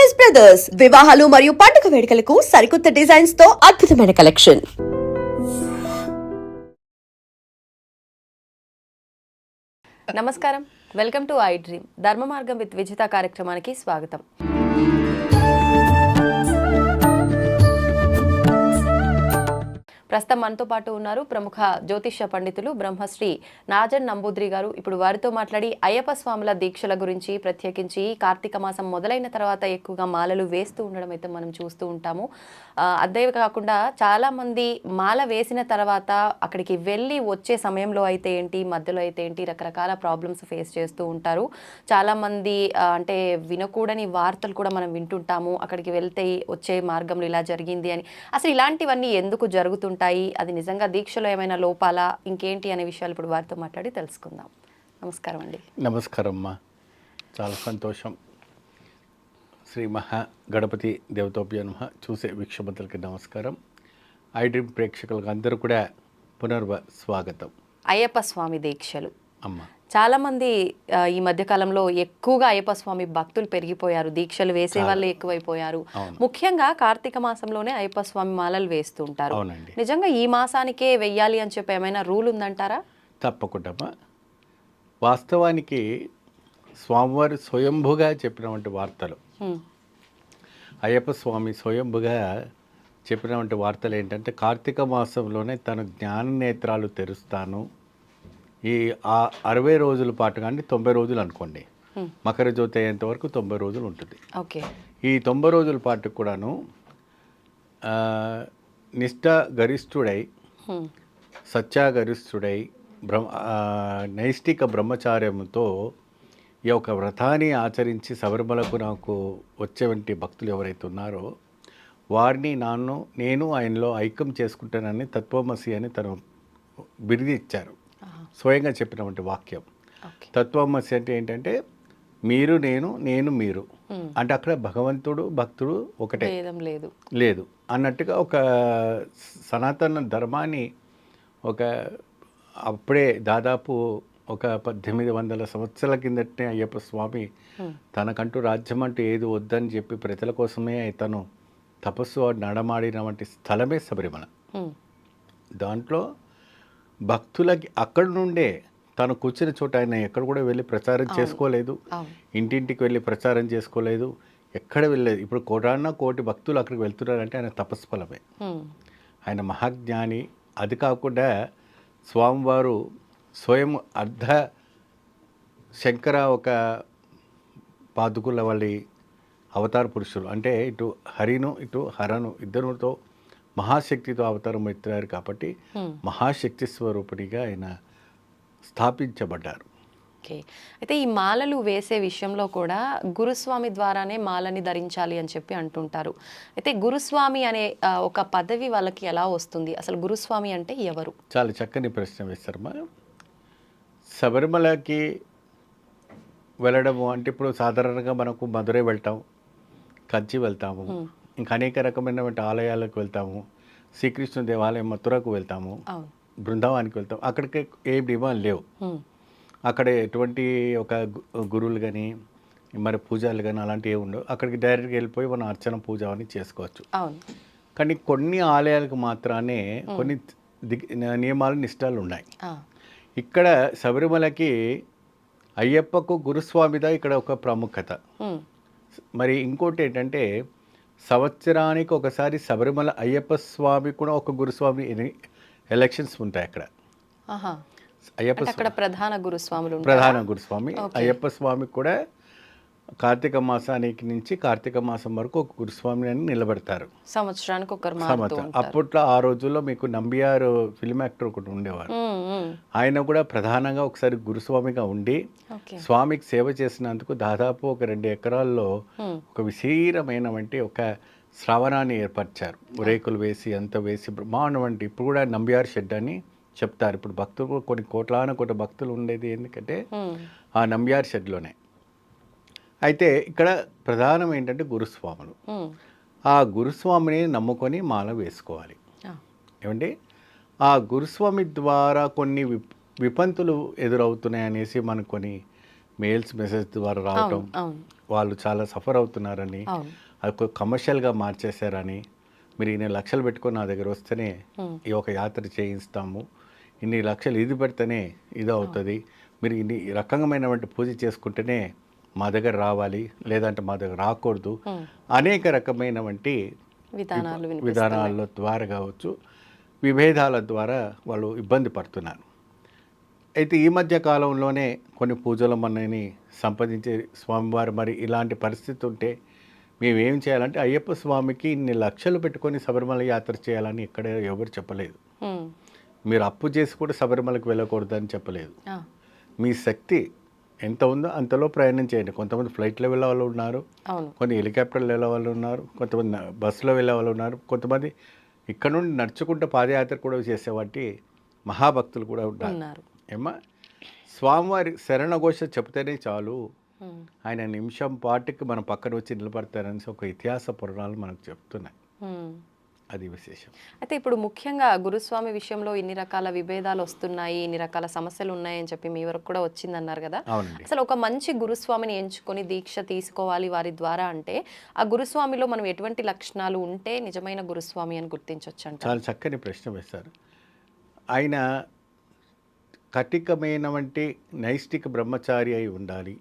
Choice brothers వివాహాలు మరియు పండుగ వేడుకలకు సరికొత్త డిజైన్స్ తో అద్భుతమైన కలెక్షన్. నమస్కారం, వెల్కమ్ టు ఐ డ్రీమ్. ధర్మ మార్గం విత్ విజిత కార్యక్రమానికి స్వాగతం. ప్రస్తుతం మనతో పాటు ఉన్నారు ప్రముఖ జ్యోతిష్య పండితులు బ్రహ్మశ్రీ నాజన్ నంబూద్రి గారు. ఇప్పుడు వారితో మాట్లాడి అయ్యప్ప స్వాముల దీక్షల గురించి, ప్రత్యేకించి కార్తీక మాసం మొదలైన తర్వాత ఎక్కువగా మాలలు వేస్తూ ఉండడం అయితే మనం చూస్తూ ఉంటాము. అదే కాకుండా చాలామంది మాల వేసిన తర్వాత అక్కడికి వెళ్ళి వచ్చే సమయంలో అయితే ఏంటి, మధ్యలో అయితే ఏంటి, రకరకాల ప్రాబ్లమ్స్ ఫేస్ చేస్తూ ఉంటారు. చాలామంది అంటే వినకూడని వార్తలు కూడా మనం వింటుంటాము. అక్కడికి వెళ్తే వచ్చే మార్గంలో ఇలా జరిగింది అని. అసలు ఇలాంటివన్నీ ఎందుకు జరుగుతుంటాయి, అది నిజంగా దీక్షలో ఏమైనా లోపాలా, ఇంకేంటి అనే విషయాలు ఇప్పుడు వారితో మాట్లాడి తెలుసుకుందాం. నమస్కారం అండి. నమస్కారం అమ్మా, చాలా సంతోషం. శ్రీ మహా గణపతి దేవతోభ్యో నమః. చూసే వీక్షకులకి నమస్కారం. ఐ డ్రీమ్ ప్రేక్షకులకు అందరూ కూడా స్వాగతం. అయ్యప్ప స్వామి దీక్షలు అమ్మ, చాలామంది ఈ మధ్యకాలంలో ఎక్కువగా అయ్యప్ప స్వామి భక్తులు పెరిగిపోయారు, దీక్షలు వేసే వాళ్ళు ఎక్కువైపోయారు. ముఖ్యంగా కార్తీక మాసంలోనే అయ్యప్ప స్వామి మాలలు వేస్తూ ఉంటారు. నిజంగా ఈ మాసానికే వెయ్యాలి అని చెప్పి ఏమైనా రూల్ ఉందంటారా? తప్పకుండా అమ్మా. వాస్తవానికి స్వామివారు స్వయంభుగా చెప్పినటువంటి వార్తలు, అయ్యప్ప స్వామి స్వయంభుగా చెప్పినటువంటి వార్తలు ఏంటంటే, కార్తీక మాసంలోనే తన జ్ఞాన నేత్రాలు తెరుస్తాను. ఈ 60 రోజుల పాటు కానీ 90 రోజులు అనుకోండి, మకర జ్యోతి అయ్యేంత వరకు 90 రోజులు ఉంటుంది. ఓకే. ఈ 90 రోజుల పాటు కూడాను నిష్ఠ గరిష్ఠుడై, సత్యాగరిష్ఠుడై, నైష్టిక బ్రహ్మచార్యంతో ఈ యొక్క వ్రతాన్ని ఆచరించి శబరిమలకు నాకు వచ్చేవంటి భక్తులు ఎవరైతే ఉన్నారో వారిని నేను ఆయనలో ఐక్యం చేసుకుంటానని తత్వమసి అని తను బిరుది ఇచ్చారు. స్వయంగా చెప్పినటువంటి వాక్యం. తత్వమసి అంటే ఏంటంటే, మీరు నేను, నేను మీరు. అంటే అక్కడ భగవంతుడు భక్తుడు ఒకటే, లేదు అన్నట్టుగా ఒక సనాతన ధర్మాన్ని అప్పుడే దాదాపు ఒక 1800 సంవత్సరాల కిందటనే అయ్యప్ప స్వామి తనకంటూ రాజ్యం అంటూ ఏది వద్దని చెప్పి ప్రజల కోసమే తను తపస్సు నడమాడినటువంటి స్థలమే శబరిమల. దాంట్లో భక్తులకి అక్కడి నుండే తను కూర్చున్న చోట ఆయన ఎక్కడ కూడా వెళ్ళి ప్రచారం చేసుకోలేదు, ఇంటింటికి వెళ్ళి ప్రచారం చేసుకోలేదు, ఎక్కడ వెళ్ళలేదు. ఇప్పుడు కోటి భక్తులు అక్కడికి వెళ్తున్నారంటే ఆయన తపస్ఫలమే, ఆయన మహాజ్ఞాని. అది కాకుండా స్వామివారు స్వయం అర్ధ శంకర ఒక పాదుకుల వాళ్ళ అవతార పురుషులు. అంటే ఇటు హరిను ఇటు హరను ఇద్దరితో మహాశక్తితో అవతారం ఎత్తారు కాబట్టి మహాశక్తి స్వరూపుడిగా ఆయన స్థాపించబడ్డారు. ఓకే. అయితే ఈ మాలలు వేసే విషయంలో కూడా గురుస్వామి ద్వారానే మాలని ధరించాలి అని చెప్పి అంటుంటారు. అయితే గురుస్వామి అనే ఒక పదవి వాళ్ళకి ఎలా వస్తుంది? అసలు గురుస్వామి అంటే ఎవరు? చాలా చక్కని ప్రశ్న వేస్తారమ్మా. శబరిమలకి వెళ్ళడము అంటే ఇప్పుడు సాధారణంగా మనకు మధురై వెళ్తాం, కంచి వెళ్తాము, ఇంకా అనేక రకమైనటువంటి ఆలయాలకు వెళ్తాము, శ్రీకృష్ణ దేవాలయం మథురకు వెళ్తాము, బృందావానికి వెళ్తాం. అక్కడికి ఏ డిమాండ్ లేవు. అక్కడ ఎటువంటి ఒక గురువులు కానీ మరి పూజలు కానీ అలాంటివి ఏమి ఉండవు. అక్కడికి డైరెక్ట్గా వెళ్ళిపోయి మనం అర్చన పూజ అని చేసుకోవచ్చు. కానీ కొన్ని ఆలయాలకు మాత్రమే కొన్ని నియమాలు నిష్ఠాలు ఉన్నాయి. ఇక్కడ శబరిమలకి అయ్యప్పకు గురుస్వామిదా ఇక్కడ ఒక ప్రాముఖ్యత. మరి ఇంకోటి ఏంటంటే, సంవత్సరానికి ఒకసారి శబరిమల అయ్యప్ప స్వామి కూడా ఒక గురుస్వామి ఎలక్షన్స్ ఉంటాయి అక్కడ. అక్కడ ప్రధాన గురుస్వామి అయ్యప్ప స్వామి కూడా కార్తీక మాసానికి నుంచి కార్తీక మాసం వరకు ఒక గురుస్వామి అని నిలబెడతారు. సంవత్సరానికి అప్పట్లో ఆ రోజుల్లో మీకు నంబియారు ఫిల్మ్ యాక్టర్ ఒకటి ఉండేవారు. ఆయన కూడా ప్రధానంగా ఒకసారి గురుస్వామిగా ఉండి స్వామికి సేవ చేసినందుకు దాదాపు ఒక 2 ఎకరాల్లో ఒక విశీరమైన ఒక శ్రావణాన్ని ఏర్పరిచారు. రేకులు వేసి అంత వేసి బ్రహ్మాండం. ఇప్పుడు కూడా నంబియార్ షెడ్ అని చెప్తారు. ఇప్పుడు భక్తులు కొన్ని కోట్ల భక్తులు ఉండేది ఎందుకంటే ఆ నంబియార్ షెడ్లోనే. అయితే ఇక్కడ ప్రధానం ఏంటంటే గురుస్వాములు. ఆ గురుస్వామిని నమ్ముకొని మాల వేసుకోవాలి. ఏమండి, ఆ గురుస్వామి ద్వారా కొన్ని విపంతులు ఎదురవుతున్నాయి అనేసి మనకు కొన్ని మెయిల్స్ మెసేజ్ ద్వారా రావటం, అవును వాళ్ళు చాలా సఫర్ అవుతున్నారని, అవును అది కమర్షియల్గా మార్చేశారని, మీరు ఇన్ని లక్షలు పెట్టుకొని నా దగ్గర వస్తేనే ఈ ఒక యాత్ర చేయిస్తాము, ఇన్ని లక్షలు ఇది పెడితేనే ఇది అవుతుంది, మీరు ఇన్ని రకమైనటువంటి పూజ చేసుకుంటేనే మా దగ్గర రావాలి, లేదంటే మా దగ్గర రాకూడదు, అనేక రకమైనటువంటి విధానాల ద్వారా కావచ్చు, విభేదాల ద్వారా వాళ్ళు ఇబ్బంది పడుతున్నారు. అయితే ఈ మధ్య కాలంలోనే కొన్ని పూజల మనని సంపాదించే స్వామివారు మరి ఇలాంటి పరిస్థితి ఉంటే మేము ఏం చేయాలంటే, అయ్యప్ప స్వామికి ఇన్ని లక్షలు పెట్టుకొని శబరిమల యాత్ర చేయాలని ఇక్కడ ఎవరు చెప్పలేదు. మీరు అప్పు చేసి కూడా శబరిమలకు వెళ్ళకూడదు అని చెప్పలేదు. మీ శక్తి ఎంత ఉందో అంతలో ప్రయాణం చేయండి. కొంతమంది ఫ్లైట్లో వెళ్ళే వాళ్ళు ఉన్నారు, కొన్ని హెలికాప్టర్లో వెళ్ళే వాళ్ళు ఉన్నారు, కొంతమంది బస్సులో వెళ్ళే వాళ్ళు ఉన్నారు, కొంతమంది ఇక్కడ నుండి నడుచుకుంటూ పాదయాత్ర కూడా చేసేవాటి మహాభక్తులు కూడా ఉన్నారు. ఏమా స్వామివారి శరణఘోష చెప్తేనే చాలు, ఆయన నిమిషం పాటికి మన పక్కన వచ్చి నిలబడతారని ఒక ఇతిహాస పురాణాలు మనకు చెప్తున్నాయి. అది విశేషం. అయితే ఇప్పుడు ముఖ్యంగా గురుస్వామి విషయంలో ఇన్ని రకాల విభేదాలు వస్తున్నాయి, ఇన్ని రకాల సమస్యలు ఉన్నాయని చెప్పి మీ వరకు కూడా వచ్చిందన్నారు కదా. అసలు ఒక మంచి గురుస్వామిని ఎంచుకొని దీక్ష తీసుకోవాలి వారి ద్వారా అంటే, ఆ గురుస్వామిలో మనం ఎటువంటి లక్షణాలు ఉంటే నిజమైన గురుస్వామి అని గుర్తించవచ్చు అంటే? చాలా చక్కని ప్రశ్న వేశారు. ఆయన కటికమైనటువంటి నైష్టిక బ్రహ్మచారి అయి ఉండాలి,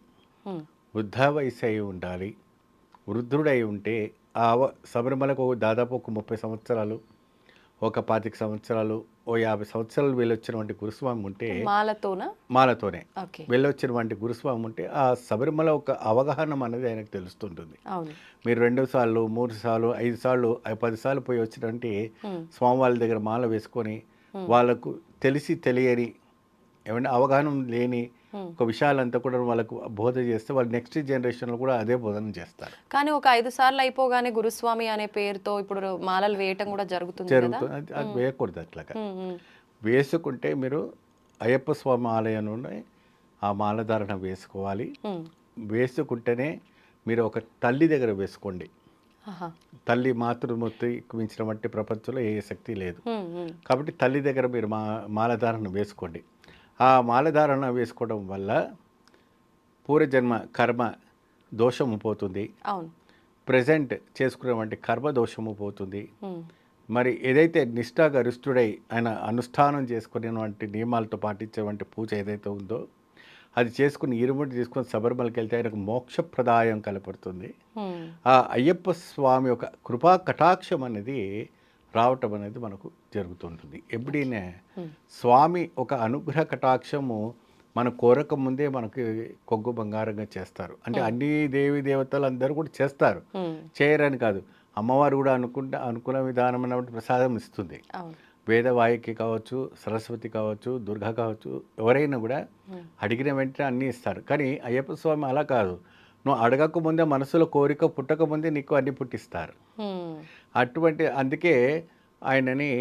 వృద్ధ వయసు అయి ఉండాలి. వృద్ధుడై ఉంటే శబరిమలకు దాదాపు ఒక 30 సంవత్సరాలు, ఒక 25 సంవత్సరాలు, ఓ 50 సంవత్సరాలు వెళ్ళొచ్చినటువంటి గురుస్వామి ఉంటే, మాలతోనే వెళ్ళొచ్చినటువంటి గురుస్వామి ఉంటే ఆ శబరిమల ఒక అవగాహన అనేది ఆయనకు తెలుస్తుంటుంది. మీరు 2 సార్లు 3 సార్లు 5 సార్లు 10 సార్లు పోయి వచ్చినటువంటి స్వామివారి దగ్గర మాల వేసుకొని వాళ్ళకు తెలిసి తెలియని ఏమంటే అవగాహన లేని ఒక విషయాలంతా కూడా వాళ్ళకు బోధ చేస్తే వాళ్ళు నెక్స్ట్ జనరేషన్లో కూడా అదే బోధన చేస్తారు. కానీ ఒక 5 సార్లు అయిపోగానే గురుస్వామి అనే పేరుతో ఇప్పుడు మాలలు వేయటం కూడా జరుగుతుంది. అది వేయకూడదు. అట్లాగా వేసుకుంటే మీరు అయ్యప్ప స్వామి ఆలయంలోనే ఆ మాలధారణ వేసుకోవాలి. వేసుకుంటేనే మీరు ఒక తల్లి దగ్గర వేసుకోండి. తల్లి మాతృమూర్తి మించిన వంటి ప్రపంచంలో ఏ శక్తి లేదు. కాబట్టి తల్లి దగ్గర మీరు మాలధారణ వేసుకోండి. ఆ మాలధారణ వేసుకోవడం వల్ల పూర్వజన్మ కర్మ దోషము పోతుంది, ప్రజెంట్ చేసుకునేటువంటి కర్మ దోషము పోతుంది. మరి ఏదైతే నిష్ఠాగరిష్ఠుడై ఆయన అనుష్ఠానం చేసుకునేటువంటి నియమాలతో పాటించేటువంటి పూజ ఏదైతే ఉందో అది చేసుకుని ఇరుముడి తీసుకొని శబరిమలకి వెళ్తే ఆయనకు మోక్షప్రదాయం కనపడుతుంది. ఆ అయ్యప్ప స్వామి యొక్క కృపా కటాక్షం అనేది రావటం అనేది మనకు జరుగుతుంటుంది. ఎప్పుడైనా స్వామి ఒక అనుగ్రహ కటాక్షము మన కోరక ముందే మనకి కొగ్గు బంగారంగా చేస్తారు. అంటే అన్ని దేవి దేవతలు అందరూ కూడా చేస్తారు, చేయరని కాదు. అమ్మవారు కూడా అనుకున్న విధానమైన ప్రసాదం ఇస్తుంది. వేదవాయికి కావచ్చు, సరస్వతి కావచ్చు, దుర్గా కావచ్చు, ఎవరైనా కూడా అడిగిన వెంటనే అన్నీ ఇస్తారు. కానీ అయ్యప్ప స్వామి అలా కాదు. నువ్వు అడగక ముందే మనసులో కోరిక పుట్టక ముందే నీకు అన్ని పుట్టిస్తారు. అటువంటి అందుకే ఆయనని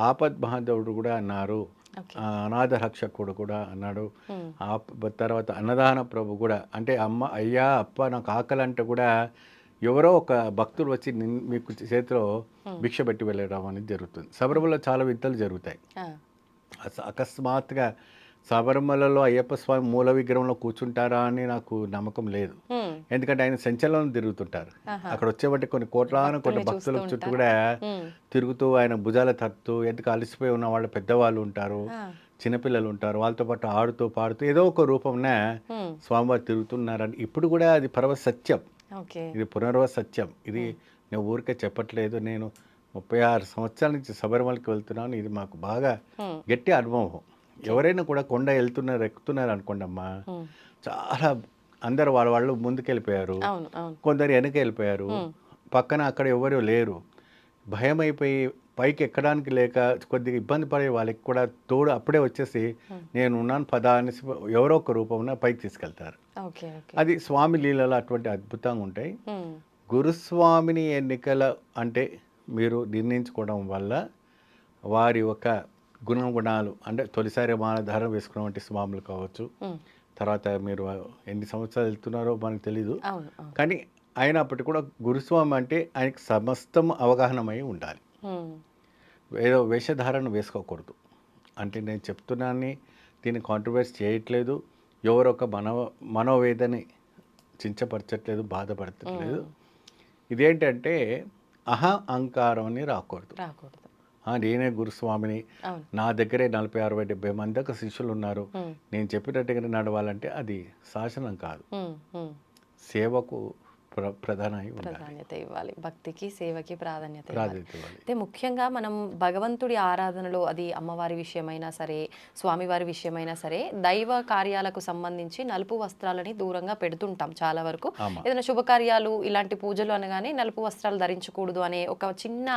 ఆపద్ బాంధవుడు కూడా అన్నారు, అనాథ రక్షకుడు కూడా అన్నాడు. తర్వాత అన్నదాన ప్రభు కూడా, అంటే అమ్మ అయ్యా అప్ప నాకు ఆకలి అంటే కూడా ఎవరో ఒక భక్తులు వచ్చి మీకు చేతిలో భిక్ష పెట్టి వెళ్ళడం అనేది జరుగుతుంది. శబరిమలలో చాలా వింతలు జరుగుతాయి. అకస్మాత్తుగా శబరిమలలో అయ్యప్ప స్వామి మూల విగ్రహంలో కూర్చుంటారా అని నాకు నమ్మకం లేదు. ఎందుకంటే ఆయన సంచలనం తిరుగుతుంటారు. అక్కడ వచ్చేబట్టి కొన్ని కోట్లాను భక్తుల చుట్టూ కూడా తిరుగుతూ ఆయన భుజాల తట్టుతూ, ఎందుకు అలసిపోయి ఉన్న వాళ్ళు పెద్దవాళ్ళు ఉంటారు, చిన్నపిల్లలు ఉంటారు, వాళ్ళతో పాటు ఆడుతూ పాడుతూ ఏదో ఒక రూపంన స్వామివారు తిరుగుతున్నారని ఇప్పుడు కూడా అది పరమ సత్యం. ఇది పునర్వ సత్యం. ఇది నేను ఊరికే చెప్పట్లేదు. నేను 36 సంవత్సరాల నుంచి శబరిమలకి వెళ్తున్నాను. ఇది మాకు బాగా గట్టి అనుభవం. ఎవరైనా కూడా కొండ ఎక్కుతున్నారు అనుకోండి అమ్మా, చాలా అందరు వాళ్ళు ముందుకెళ్ళిపోయారు, కొందరు వెనక వెళ్ళిపోయారు, పక్కన అక్కడ ఎవరు లేరు, భయం అయిపోయి పైకి ఎక్కడానికి లేక కొద్దిగా ఇబ్బంది పడే వాళ్ళకి కూడా తోడు అప్పుడే వచ్చేసి నేను ఉన్నాను పదా అనేసి ఎవరో ఒక రూపంలో పైకి తీసుకెళ్తారు. అది స్వామి లీలలో అటువంటి అద్భుతంగా ఉంటాయి. గురుస్వామిని ఎన్నికల అంటే మీరు నిర్ణయించుకోవడం వల్ల వారి ఒక గుణాలు అంటే తొలిసారి మాలధారణ వేసుకున్నటువంటి స్వాములు కావచ్చు, తర్వాత మీరు ఎన్ని సంవత్సరాలు వెళ్తున్నారో మనకు తెలీదు, కానీ అయినప్పటికీ కూడా గురుస్వామి అంటే ఆయనకి సమస్తం అవగాహనమై ఉండాలి. ఏదో వేషధారణ వేసుకోకూడదు. అంటే నేను చెప్తున్నాను, దీన్ని కాంట్రవర్సీ చేయట్లేదు. ఎవరొక మనోవేదని చించపరచట్లేదు, బాధపడట్లేదు. ఇదేంటంటే అహంకారం అని రాకూడదు. నేనే గురుస్వామిని, అవును. నా దగ్గరే 40, 60, 70 మంది దాకా శిష్యులు ఉన్నారు, నేను చెప్పినట్టుగా నడవాలంటే అది శాసనం కాదు. సేవకు ప్రాధాన్యత ఇవ్వాలి, భక్తికి సేవకి ప్రాధాన్యత ఇవ్వాలి. ఇవ్వాలి. అయితే ముఖ్యంగా మనం భగవంతుడి ఆరాధనలో, అది అమ్మవారి విషయమైనా సరే, స్వామివారి విషయమైనా సరే, దైవ కార్యాలకు సంబంధించి నలుపు వస్త్రాలని దూరంగా పెడుతుంటాం చాలా వరకు. ఏదైనా శుభకార్యాలు, ఇలాంటి పూజలు అనగానే నలుపు వస్త్రాలు ధరించకూడదు అనే ఒక చిన్న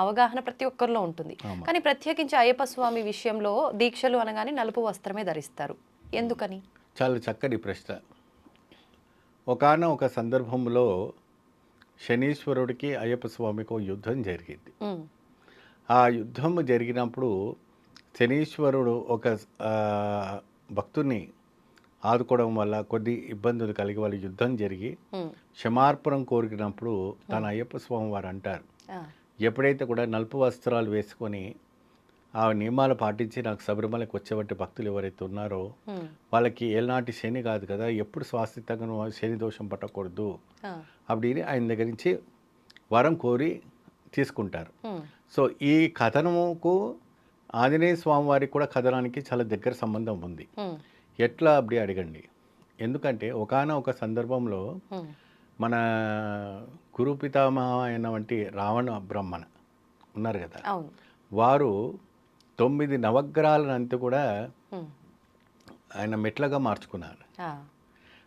అవగాహన ప్రతి ఒక్కరిలో ఉంటుంది. కానీ ప్రత్యేకించి అయ్యప్ప స్వామి విషయంలో దీక్షలు అనగానే నలుపు వస్త్రమే ధరిస్తారు. ఎందుకని? చాలా చక్కటి ప్రశ్న. ఒకానొక సందర్భంలో శనీశ్వరుడికి అయ్యప్ప స్వామికి యుద్ధం జరిగింది. ఆ యుద్ధం జరిగినప్పుడు శనీశ్వరుడు ఒక భక్తుని ఆదుకోవడం వల్ల కొద్ది ఇబ్బందులు కలిగి వాళ్ళు యుద్ధం జరిగి క్షమార్పణం కోరినప్పుడు తన అయ్యప్ప స్వామి వారు అంటారు, ఎప్పుడైతే కూడా నలుపు వస్త్రాలు వేసుకొని ఆ నియమాలు పాటించి నాకు శబరిమలకు వచ్చేవంటి భక్తులు ఎవరైతే ఉన్నారో వాళ్ళకి ఏనాటి శని కాదు కదా, ఎప్పుడు స్వాస్థితంగా శని దోషం పట్టకూడదు அப்படின்னு ఆయన దగ్గర నుంచి వరం కోరి తీసుకుంటారు. సో ఈ కథనముకు ఆంజనేయ స్వామి వారికి కూడా కథనానికి చాలా దగ్గర సంబంధం ఉంది. ఎట్లా అప్పుడు అడగండి. ఎందుకంటే ఒకానొక సందర్భంలో మన గురు పితామహ అయిన వంటి రావణ బ్రహ్మణ ఉన్నారు కదా, వారు 9 నవగ్రహాలనంతా కూడా ఆయన మెట్లగా మార్చుకున్నారు.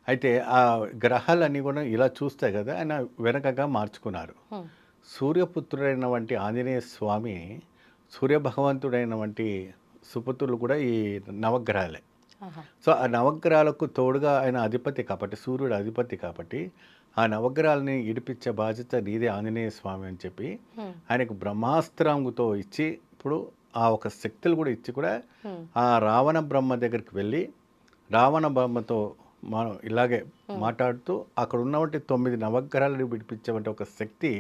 అయితే ఆ గ్రహాలన్నీ కూడా ఇలా చూస్తే కదా ఆయన వెనకగా మార్చుకున్నారు. సూర్యపుత్రుడైన వంటి ఆంజనేయ స్వామి, సూర్యభగవంతుడైన వంటి సుపుత్రులు కూడా ఈ నవగ్రహాలే. సో ఆ నవగ్రహాలకు తోడుగా ఆయన అధిపతి కాబట్టి, సూర్యుడు అధిపతి కాబట్టి ఆ నవగ్రహాలని ఇడిపించే బాధ్యత నీదే ఆంజనేయ స్వామి అని చెప్పి ఆయనకు బ్రహ్మాస్త్రంతో ఇచ్చి, ఇప్పుడు ఆ ఒక శక్తులు కూడా ఇచ్చి కూడా ఆ రావణ బ్రహ్మ దగ్గరికి వెళ్ళి రావణ బ్రహ్మతో మనం ఇలాగే మాట్లాడుతూ అక్కడ ఉన్నవంటి 9 నవగ్రహాలను విడిపించేవంటి ఒక శక్తి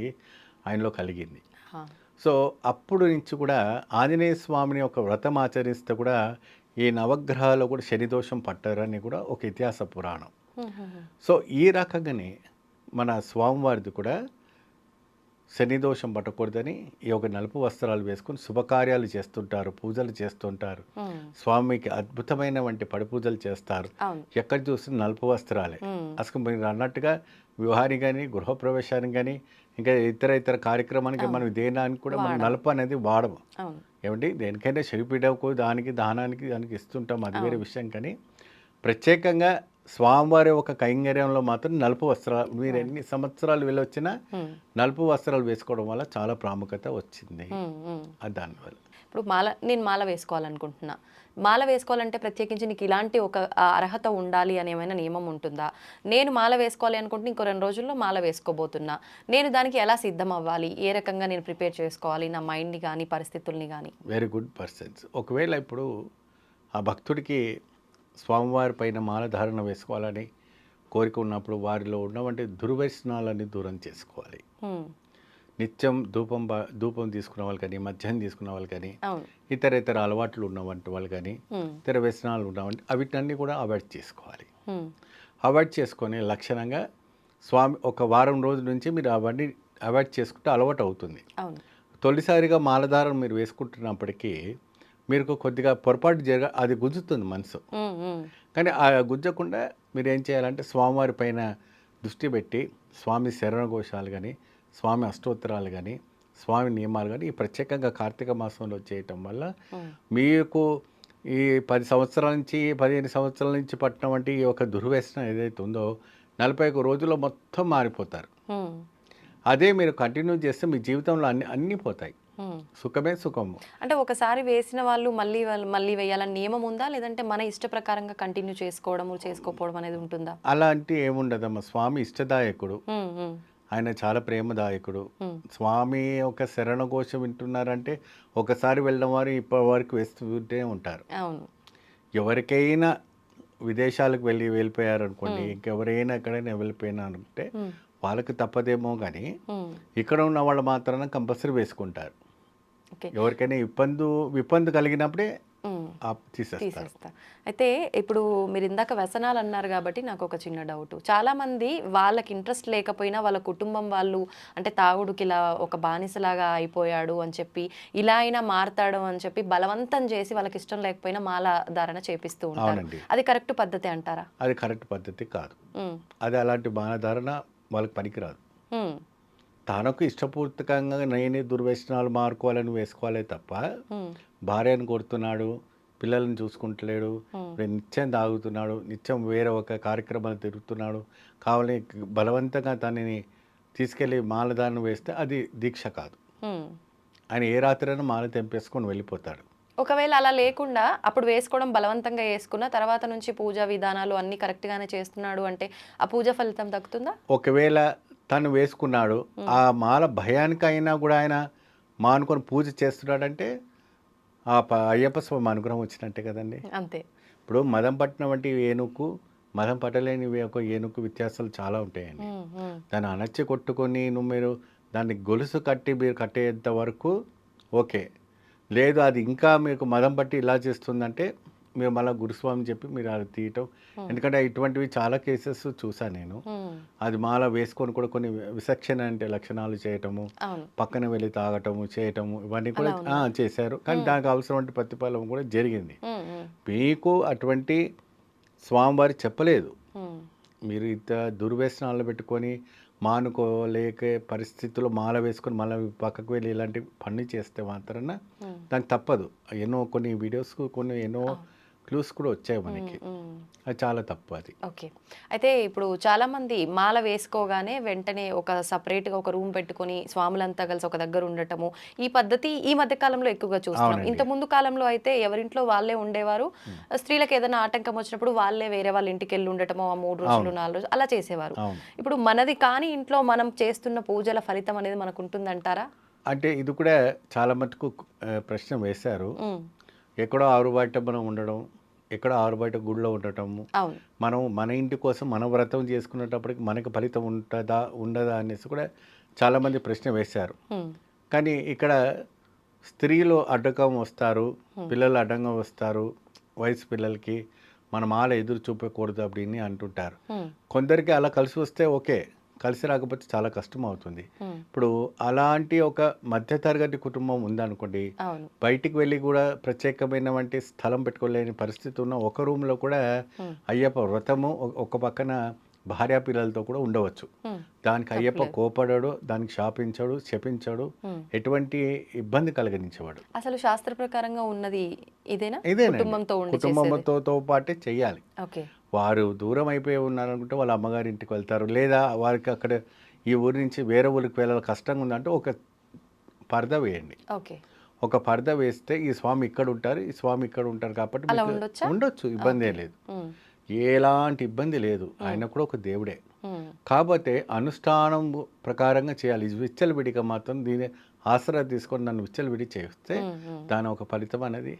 ఆయనలో కలిగింది. సో అప్పుడు నుంచి కూడా ఆంజనేయ స్వామిని ఒక వ్రతం ఆచరిస్తే కూడా ఈ నవగ్రహాలు కూడా శనిదోషం పట్టారని కూడా ఒక ఇతిహాస పురాణం. సో ఈ రకంగానే మన స్వామివారిది కూడా శనిదోషం పట్టకూడదని ఈ ఒక నలుపు వస్త్రాలు వేసుకుని శుభకార్యాలు చేస్తుంటారు, పూజలు చేస్తుంటారు, స్వామికి అద్భుతమైన వంటి పడి పూజలు చేస్తారు. ఎక్కడ చూసిన నలుపు వస్త్రాలే. అసలు మీరు అన్నట్టుగా వివాహానికి కానీ, గృహప్రవేశానికి కానీ, ఇంకా ఇతర కార్యక్రమానికి మనం దేనానికి కూడా మనం నలుపు అనేది వాడము. ఏమంటే దేనికైనా శనిపీడకు దానికి దానానికి ఇస్తుంటాం, అది వేరే విషయం. కానీ ప్రత్యేకంగా స్వామివారి ఒక కైంకర్యంలో మాత్రం నలుపు వస్త్రాలు, మీరు ఎన్ని సంవత్సరాలు వెళ్ళొచ్చినా నలుపు వస్త్రాలు వేసుకోవడం వల్ల చాలా ప్రాముఖ్యత వచ్చింది. దానివల్ల ఇప్పుడు నేను మాల వేసుకోవాలనుకుంటున్నా, మాల వేసుకోవాలంటే ప్రత్యేకించి నీకు ఇలాంటి ఒక అర్హత ఉండాలి అని ఏమైనా నియమం ఉంటుందా? నేను మాల వేసుకోవాలి అనుకుంటే ఇంకో 2 రోజుల్లో మాల వేసుకోబోతున్నా, నేను దానికి ఎలా సిద్ధం అవ్వాలి? ఏ రకంగా నేను ప్రిపేర్ చేసుకోవాలి నా మైండ్ని కానీ, పరిస్థితుల్ని కానీ? Very good persons. ఒకవేళ ఇప్పుడు ఆ భక్తుడికి స్వామివారి పైన మాల ధారణ వేసుకోవాలని కోరిక ఉన్నప్పుడు వారిలో ఉన్నవంటి దుర్వ్యసనాలన్నీ దూరం చేసుకోవాలి. నిత్యం ధూపం తీసుకున్న వాళ్ళు కానీ, మద్యం తీసుకున్న వాళ్ళు కానీ, ఇతర అలవాట్లు ఉన్నవంటి వాళ్ళు కానీ, ఇతర వ్యసనాలు ఉన్నవంటి అవిటన్నీ కూడా అవాయిడ్ చేసుకోవాలి. అవాయిడ్ చేసుకొని లక్షణంగా స్వామి ఒక వారం రోజుల నుంచి మీరు అవన్నీ అవాయిడ్ చేసుకుంటే అలవాటు అవుతుంది. తొలిసారిగా మాలధారణ మీరు వేసుకుంటున్నప్పటికీ మీరు కొద్దిగా పొరపాటు అది గుంజుతుంది మనసు. కానీ ఆ గుంజకుండా మీరు ఏం చేయాలంటే స్వామివారి పైన దృష్టి పెట్టి స్వామి శరణఘోషాలు కానీ, స్వామి అష్టోత్తరాలు కానీ, స్వామి నియమాలు కానీ ఈ ప్రత్యేకంగా కార్తీక మాసంలో చేయటం వల్ల మీకు ఈ 10 సంవత్సరాల నుంచి 15 సంవత్సరాల నుంచి పట్టిన వంటి ఈ ఒక దుర్వ్యసనం ఏదైతే ఉందో 41 రోజుల్లో మొత్తం మారిపోతారు. అదే మీరు కంటిన్యూ చేస్తే మీ జీవితంలో అన్నీ పోతాయి. సుఖమే సుఖము. అంటే ఒకసారి వేసిన వాళ్ళు మళ్ళీ వేయాలని నియమం ఉందా, లేదంటే మన ఇష్ట ప్రకారంగా కంటిన్యూ చేసుకోకపోవడం అనేది ఉంటుందా? అలాంటి ఏముండదమ్మా. స్వామి ఇష్టదాయకుడు, ఆయన చాలా ప్రేమదాయకుడు. స్వామి ఒక శరణఘోష వింటున్నారంటే ఒకసారి వెళ్ళడం వారు ఇప్పటి వరకు వేస్తుంటే ఉంటారు. ఎవరికైనా విదేశాలకు వెళ్ళిపోయారనుకోండి, ఇంకెవరైనా ఎక్కడైనా వెళ్ళిపోయినారంటే వాళ్ళకి తప్పదేమో కానీ ఇక్కడ ఉన్న వాళ్ళు మాత్రాన కంపల్సరీ వేసుకుంటారు. ఓకే. ఎవరికైనా విపందు కలిగినప్పుడే ఉమ్. తీసేస్తారు. తీసేస్తా. అయితే ఇప్పుడు మీరు ఇందాక వ్యసనాలు అన్నారు కాబట్టి నాకు ఒక చిన్న డౌట్. చాలా మంది వాళ్ళకి ఇంట్రెస్ట్ లేకపోయినా వాళ్ళ కుటుంబం వాళ్ళు అంటే తాగుడుకి ఇలా ఒక బానిసలాగా అయిపోయాడు అని చెప్పి, ఇలా అయినా మారతాడు అని చెప్పి బలవంతం చేసి వాళ్ళకి ఇష్టం లేకపోయినా మాల ధారణ చేపిస్తూ ఉంటారు. అవునండి. అది కరెక్ట్ పద్ధతి అంటారా? అది కరెక్ట్ పద్ధతి కాదు. ఉమ్. అది అలాంటి మానధారణ వాళ్ళకి పనికిరాదు. ఉమ్. తనకు ఇష్టపూర్వకంగా నేనే దుర్వ్యసనాలు మారుకోవాలని వేసుకోవాలే తప్ప ఉమ్. భార్యను కొడుతున్నాడు, పిల్లల్ని చూసుకుంటలేడు, నిత్యం తాగుతున్నాడు, నిత్యం వేరే ఒక కార్యక్రమాలు తిరుగుతున్నాడు, కావాలని బలవంతంగా తనని తీసుకెళ్ళి మాలదానం వేస్తే అది దీక్ష కాదు. ఉమ్. ఆయన ఏ రాత్రైనా మాల తెంపేసుకొని వెళ్ళిపోతాడు. ఒకవేళ అలా లేకుండా అప్పుడు వేసుకోవడం బలవంతంగా వేసుకున్న తర్వాత నుంచి పూజా విధానాలు అన్ని కరెక్ట్ గానే చేస్తున్నాడు అంటే ఆ పూజ ఫలితం దక్కుతుందా? ఒకవేళ తను వేసుకున్నాడు, ఆ మాల భయానికైనా కూడా ఆయన మానుకొని పూజ చేస్తున్నాడంటే అయ్యప్ప స్వామి అనుగ్రహం వచ్చినట్టే కదండి. అంతే. ఇప్పుడు మదం పట్టిన వంటి ఏనుగు, మదం పట్టలేని ఒక ఏనుగు వ్యత్యాసాలు చాలా ఉంటాయండి. ఉమ్. ఉమ్. దాన్ని అణచి కొట్టుకొని మీరు దాన్ని గొలుసు కట్టి మీరు కట్టేంత వరకు ఓకే. లేదు అది ఇంకా మీకు మదం పట్టి ఇలా చేస్తుందంటే మీరు మళ్ళీ గురుస్వామి చెప్పి మీరు అది తీయటం. ఎందుకంటే ఇటువంటివి చాలా కేసెస్ చూసాను నేను. ఉమ్. అది మాల వేసుకొని కూడా కొన్ని విచక్షణ అంటే లక్షణాలు చేయటము, అవును. పక్కన వెళ్ళి తాగటము, చేయటము ఇవన్నీ కూడా చేశారు. కానీ దానికి అవసరమైన ప్రతిఫలం కూడా జరిగింది. ఉమ్. ఉమ్. మీకు అటువంటి స్వామివారి చెప్పలేదు. ఉమ్. మీరు ఇంత దుర్వ్యసనాలు పెట్టుకొని మానుకోలేకే పరిస్థితుల్లో మాల వేసుకొని మళ్ళీ పక్కకు వెళ్ళి ఇలాంటి పని చేస్తే మాత్రాన దానికి తప్పదు. కొన్ని వీడియోస్ ఎన్నో క్లూస్ కూడా వచ్చాయి మనకి. అది చాలా తప్పు అది. ఓకే. అయితే ఇప్పుడు చాలా మంది మాల వేసుకోగానే వెంటనే ఒక సపరేట్గా ఒక రూమ్ పెట్టుకొని స్వాములంతా కలిసి ఒక దగ్గర ఉండటము ఈ పద్ధతి ఈ మధ్య కాలంలో ఎక్కువగా చూస్తున్నాం. ఇంత ముందు కాలంలో అయితే ఎవరింట్లో వాళ్ళే ఉండేవారు. స్త్రీలకు ఏదైనా ఆటంకం వచ్చినప్పుడు వాళ్ళే వేరే వాళ్ళ ఇంటికి వెళ్ళి ఉండటము 3 రోజులు 4 రోజులు అలా చేసేవారు. ఇప్పుడు మనది కానీ ఇంట్లో మనం చేస్తున్న పూజల ఫలితం అనేది మనకు ఉంటుందంటారా? అంటే ఇది కూడా చాలా మటుకు ప్రశ్న వేశారు. ఎక్కడో ఆరుబయట మనం ఉండడం, ఎక్కడో ఆరుబయట గుడిలో ఉండటము, మనం మన ఇంటి కోసం మన వ్రతం చేసుకునేటప్పటికి మనకి ఫలితం ఉంటుందా ఉండదా అనేసి కూడా చాలామంది ప్రశ్న వేశారు. కానీ ఇక్కడ స్త్రీలు అడ్డకం వస్తారు, పిల్లలు అడ్డంగా వస్తారు, వయసు పిల్లలకి మన మాల ఎదురు చూపకూడదు அப்படின்னு అంటుంటారు. కొందరికి అలా కలిసి వస్తే ఓకే, కలిసి రాకపోతే చాలా కష్టం అవుతుంది. ఇప్పుడు అలాంటి ఒక మధ్యతరగతి కుటుంబం ఉందనుకోండి, బయటికి వెళ్ళి కూడా ప్రత్యేకమైన వంటి స్థలం పెట్టుకోలేని పరిస్థితి ఉన్న ఒక రూమ్లో కూడా అయ్యప్ప వ్రతము ఒక పక్కన భార్యా పిల్లలతో కూడా ఉండవచ్చు. దానికి అయ్యప్ప కోపడాడు, దానికి శాపించాడు, శపించాడు, ఎటువంటి ఇబ్బంది కలిగించేవాడు. అసలు శాస్త్ర ప్రకారంగా ఉన్నది ఇదేనా? కుటుంబంతో పాటే చెయ్యాలి. వారు దూరం అయిపోయి ఉన్నారనుకుంటే వాళ్ళ అమ్మగారి ఇంటికి వెళ్తారు, లేదా వారికి అక్కడ ఈ ఊరి నుంచి వేరే ఊరికి వెళ్ళాలి కష్టంగా ఉందంటే ఒక పరద వేయండి. ఒక పరద వేస్తే ఈ స్వామి ఇక్కడ ఉంటారు, ఈ స్వామి ఇక్కడ ఉంటారు కాబట్టి ఉండొచ్చు, ఇబ్బంది లేదు, ఎలాంటి ఇబ్బంది లేదు. ఆయన కూడా ఒక దేవుడే. కాకపోతే అనుష్ఠానం ప్రకారంగా చేయాలి. విచ్చలవిడిగా మాత్రం దీని ఆసరా తీసుకొని నన్ను విచ్చలవిడి చేస్తే దాని ఒక ఫలితం అనేది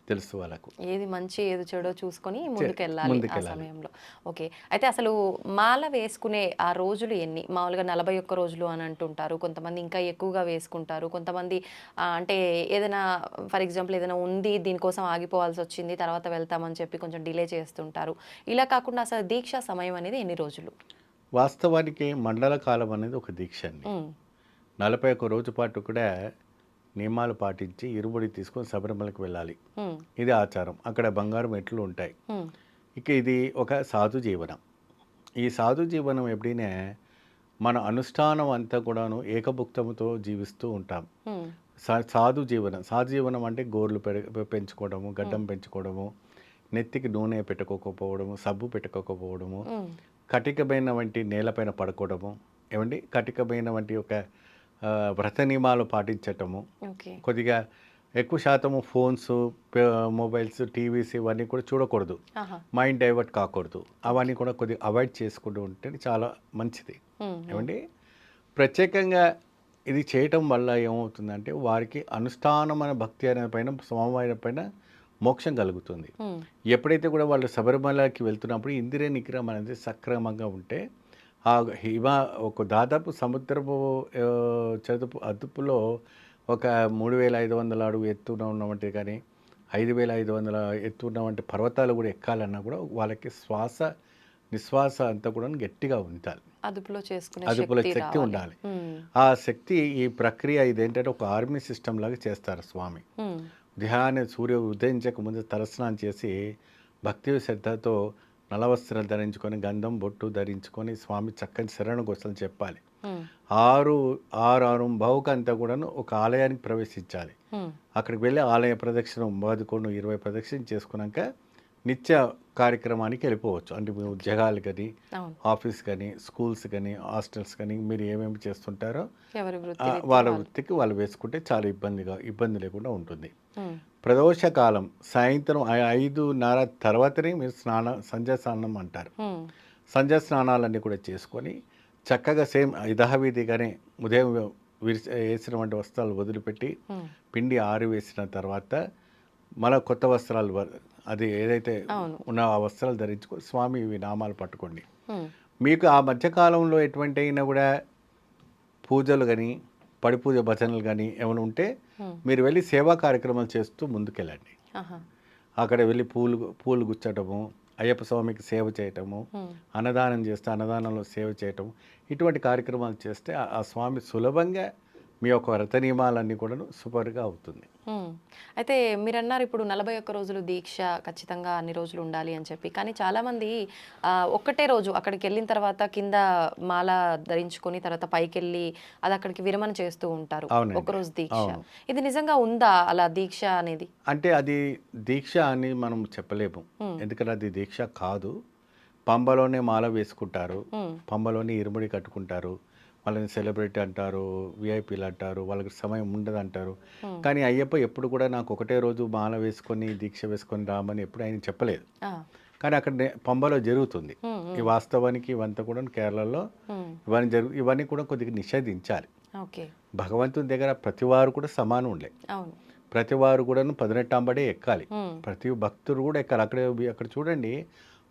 తెలుసు వాళ్ళకు. ఏది మంచి ఏది చెడో చూసుకొని ముందుకెళ్ళాలి ఆ సమయంలో. ఓకే. అయితే అసలు మాల వేసుకునే ఆ రోజులు ఎన్ని? మామూలుగా 41 రోజులు అని అంటుంటారు, కొంతమంది ఇంకా ఎక్కువగా వేసుకుంటారు, కొంతమంది అంటే ఏదైనా ఫర్ ఎగ్జాంపుల్ ఏదైనా ఉంది దీనికోసం ఆగిపోవాల్సి వచ్చింది తర్వాత వెళ్తామని చెప్పి కొంచెం డిలే చేస్తుంటారు. ఇలా కాకుండా అసలు దీక్షా సమయం అనేది ఎన్ని రోజులు? వాస్తవానికి మండల కాలం అనేది ఒక దీక్ష అండి. 41 రోజు పాటు కూడా నియమాలు పాటించి ఇరుముడి తీసుకొని శబరిమలకు వెళ్ళాలి. ఇది ఆచారం. అక్కడ బంగారు మెట్లు ఉంటాయి. ఇక ఇది ఒక సాధు జీవనం. ఈ సాధు జీవనం ఎప్పుడైనా మన అనుష్ఠానం అంతా కూడాను ఏకభుక్తంతో జీవిస్తూ ఉంటాం. సాధు జీవనం అంటే గోర్లు పెంచుకోవడము, గడ్డం పెంచుకోవడము, నెత్తికి నూనె పెట్టుకోకపోవడము, సబ్బు పెట్టుకోకపోవడము, కటికమైన వంటి నేలపైన పడుకోవడము, కటికమైన వంటి ఒక వ్రత నియమాలు పాటించటము, కొద్దిగా ఎక్కువ శాతము ఫోన్స్, మొబైల్స్, టీవీస్ ఇవన్నీ కూడా చూడకూడదు, మైండ్ డైవర్ట్ కాకూడదు, అవన్నీ కూడా కొద్దిగా అవాయిడ్ చేసుకుంటూ ఉంటే చాలా మంచిది. ప్రత్యేకంగా ఇది చేయటం వల్ల ఏమవుతుందంటే వారికి అనుష్ఠానమైన భక్తి అనే పైన స్వామివారి పైన మోక్షం కలుగుతుంది. ఎప్పుడైతే కూడా వాళ్ళు శబరిమలకి వెళ్తున్నప్పుడు ఇంద్రియ నిగ్రహం అనేది సక్రమంగా ఉంటే ఒక దాదాపు సముద్రపు చదుపు అదుపులో ఒక 3500 అడుగు ఎత్తున ఉన్నవంటి కానీ 5500 ఎత్తు ఉన్నవంటి పర్వతాలు కూడా ఎక్కాలన్నా కూడా వాళ్ళకి నిశ్వాస అంతా కూడా గట్టిగా ఉండాలి, అదుపులో చేసుకునే అదుపులో శక్తి శక్తి రావాలి. ఉండాలి. ఆ శక్తి ఈ ప్రక్రియ ఇదేంటంటే ఒక ఆర్మీ సిస్టమ్ లాగా చేస్తారు స్వామి. ఉదయాన్నే సూర్య ఉదయించక ముందు తలస్నానం చేసి భక్తి శ్రద్ధతో నలవస్త్రాలు ధరించుకొని గంధం బొట్టు ధరించుకొని స్వామి చక్కని శరణ గోసలు చెప్పాలి. 6 బావుకు అంతా కూడాను ఒక ఆలయానికి ప్రవేశించాలి. అక్కడికి వెళ్ళి ఆలయ ప్రదక్షిణ 11-20 ప్రదక్షిణ చేసుకున్నాక నిత్య కార్యక్రమానికి వెళ్ళిపోవచ్చు. అంటే మీ ఉద్యోగాలు కానీ ఆఫీస్ కానీ స్కూల్స్ కానీ హాస్టల్స్ కానీ మీరు ఏమేమి చేస్తుంటారో వాళ్ళ వృత్తికి వాళ్ళు వేసుకుంటే చాలా ఇబ్బంది లేకుండా ఉంటుంది. ప్రదోష కాలం సాయంత్రం 5:30 తర్వాతనే మీరు సంధ్యా స్నానం అంటారు. సంధ్యా స్నానాలన్నీ కూడా చేసుకొని చక్కగా సేమ్ యథావిధిగానే ఉదయం వేసినటువంటి వస్త్రాలు వదిలిపెట్టి పిండి ఆరివేసిన తర్వాత మళ్ళీ కొత్త వస్త్రాలు అది ఏదైతే ఉన్న ఆ వస్త్రాలు ధరించుకొని స్వామి ఇవి నామాలు పట్టుకోండి. మీకు ఆ మధ్యకాలంలో ఎటువంటి అయినా కూడా పూజలు కానీ పడి పూజ భజనలు కానీ ఏమైనా ఉంటే మీరు వెళ్ళి సేవా కార్యక్రమాలు చేస్తూ ముందుకెళ్ళండి. అక్కడ వెళ్ళి పూలు గుచ్చటము, అయ్యప్ప స్వామికి సేవ చేయటము, అన్నదానం చేస్తే అన్నదానంలో సేవ చేయటం, ఇటువంటి కార్యక్రమాలు చేస్తే ఆ స్వామి సులభంగా మీ యొక్క వ్రత నియమాలన్నీ కూడా సూపర్గా అవుతుంది. అయితే మీరు అన్నారు ఇప్పుడు 41 రోజులు దీక్ష ఖచ్చితంగా అన్ని రోజులు ఉండాలి అని చెప్పి, కానీ చాలామంది ఒక్కటే రోజు అక్కడికి వెళ్ళిన తర్వాత కింద మాల ధరించుకొని తర్వాత పైకి వెళ్ళి అది అక్కడికి విరమణ చేస్తూ ఉంటారు. ఒకరోజు దీక్ష, ఇది నిజంగా ఉందా అలా దీక్ష అనేది? అంటే అది దీక్ష అని మనం చెప్పలేము, ఎందుకంటే అది దీక్ష కాదు. పంబలోనే మాల వేసుకుంటారు, పంబలోనే ఇరుముడి కట్టుకుంటారు, వాళ్ళని సెలబ్రిటీ అంటారు, విఐపీలు అంటారు, వాళ్ళకి సమయం ఉండదు అంటారు. కానీ అయ్యప్ప ఎప్పుడు కూడా నాకు ఒకటే రోజు మాల వేసుకొని దీక్ష వేసుకొని రామని ఎప్పుడు ఆయన చెప్పలేదు. కానీ అక్కడ పంబలో జరుగుతుంది. ఈ వాస్తవానికి ఇవంతా కూడా కేరళలో ఇవన్నీ కూడా కొద్దిగా నిషేధించాలి. భగవంతుని దగ్గర ప్రతి వారు కూడా సమానం ఉండే, ప్రతి వారు కూడా 18 అంబడే ఎక్కాలి, ప్రతి భక్తుడు కూడా ఎక్కాలి. అక్కడ చూడండి,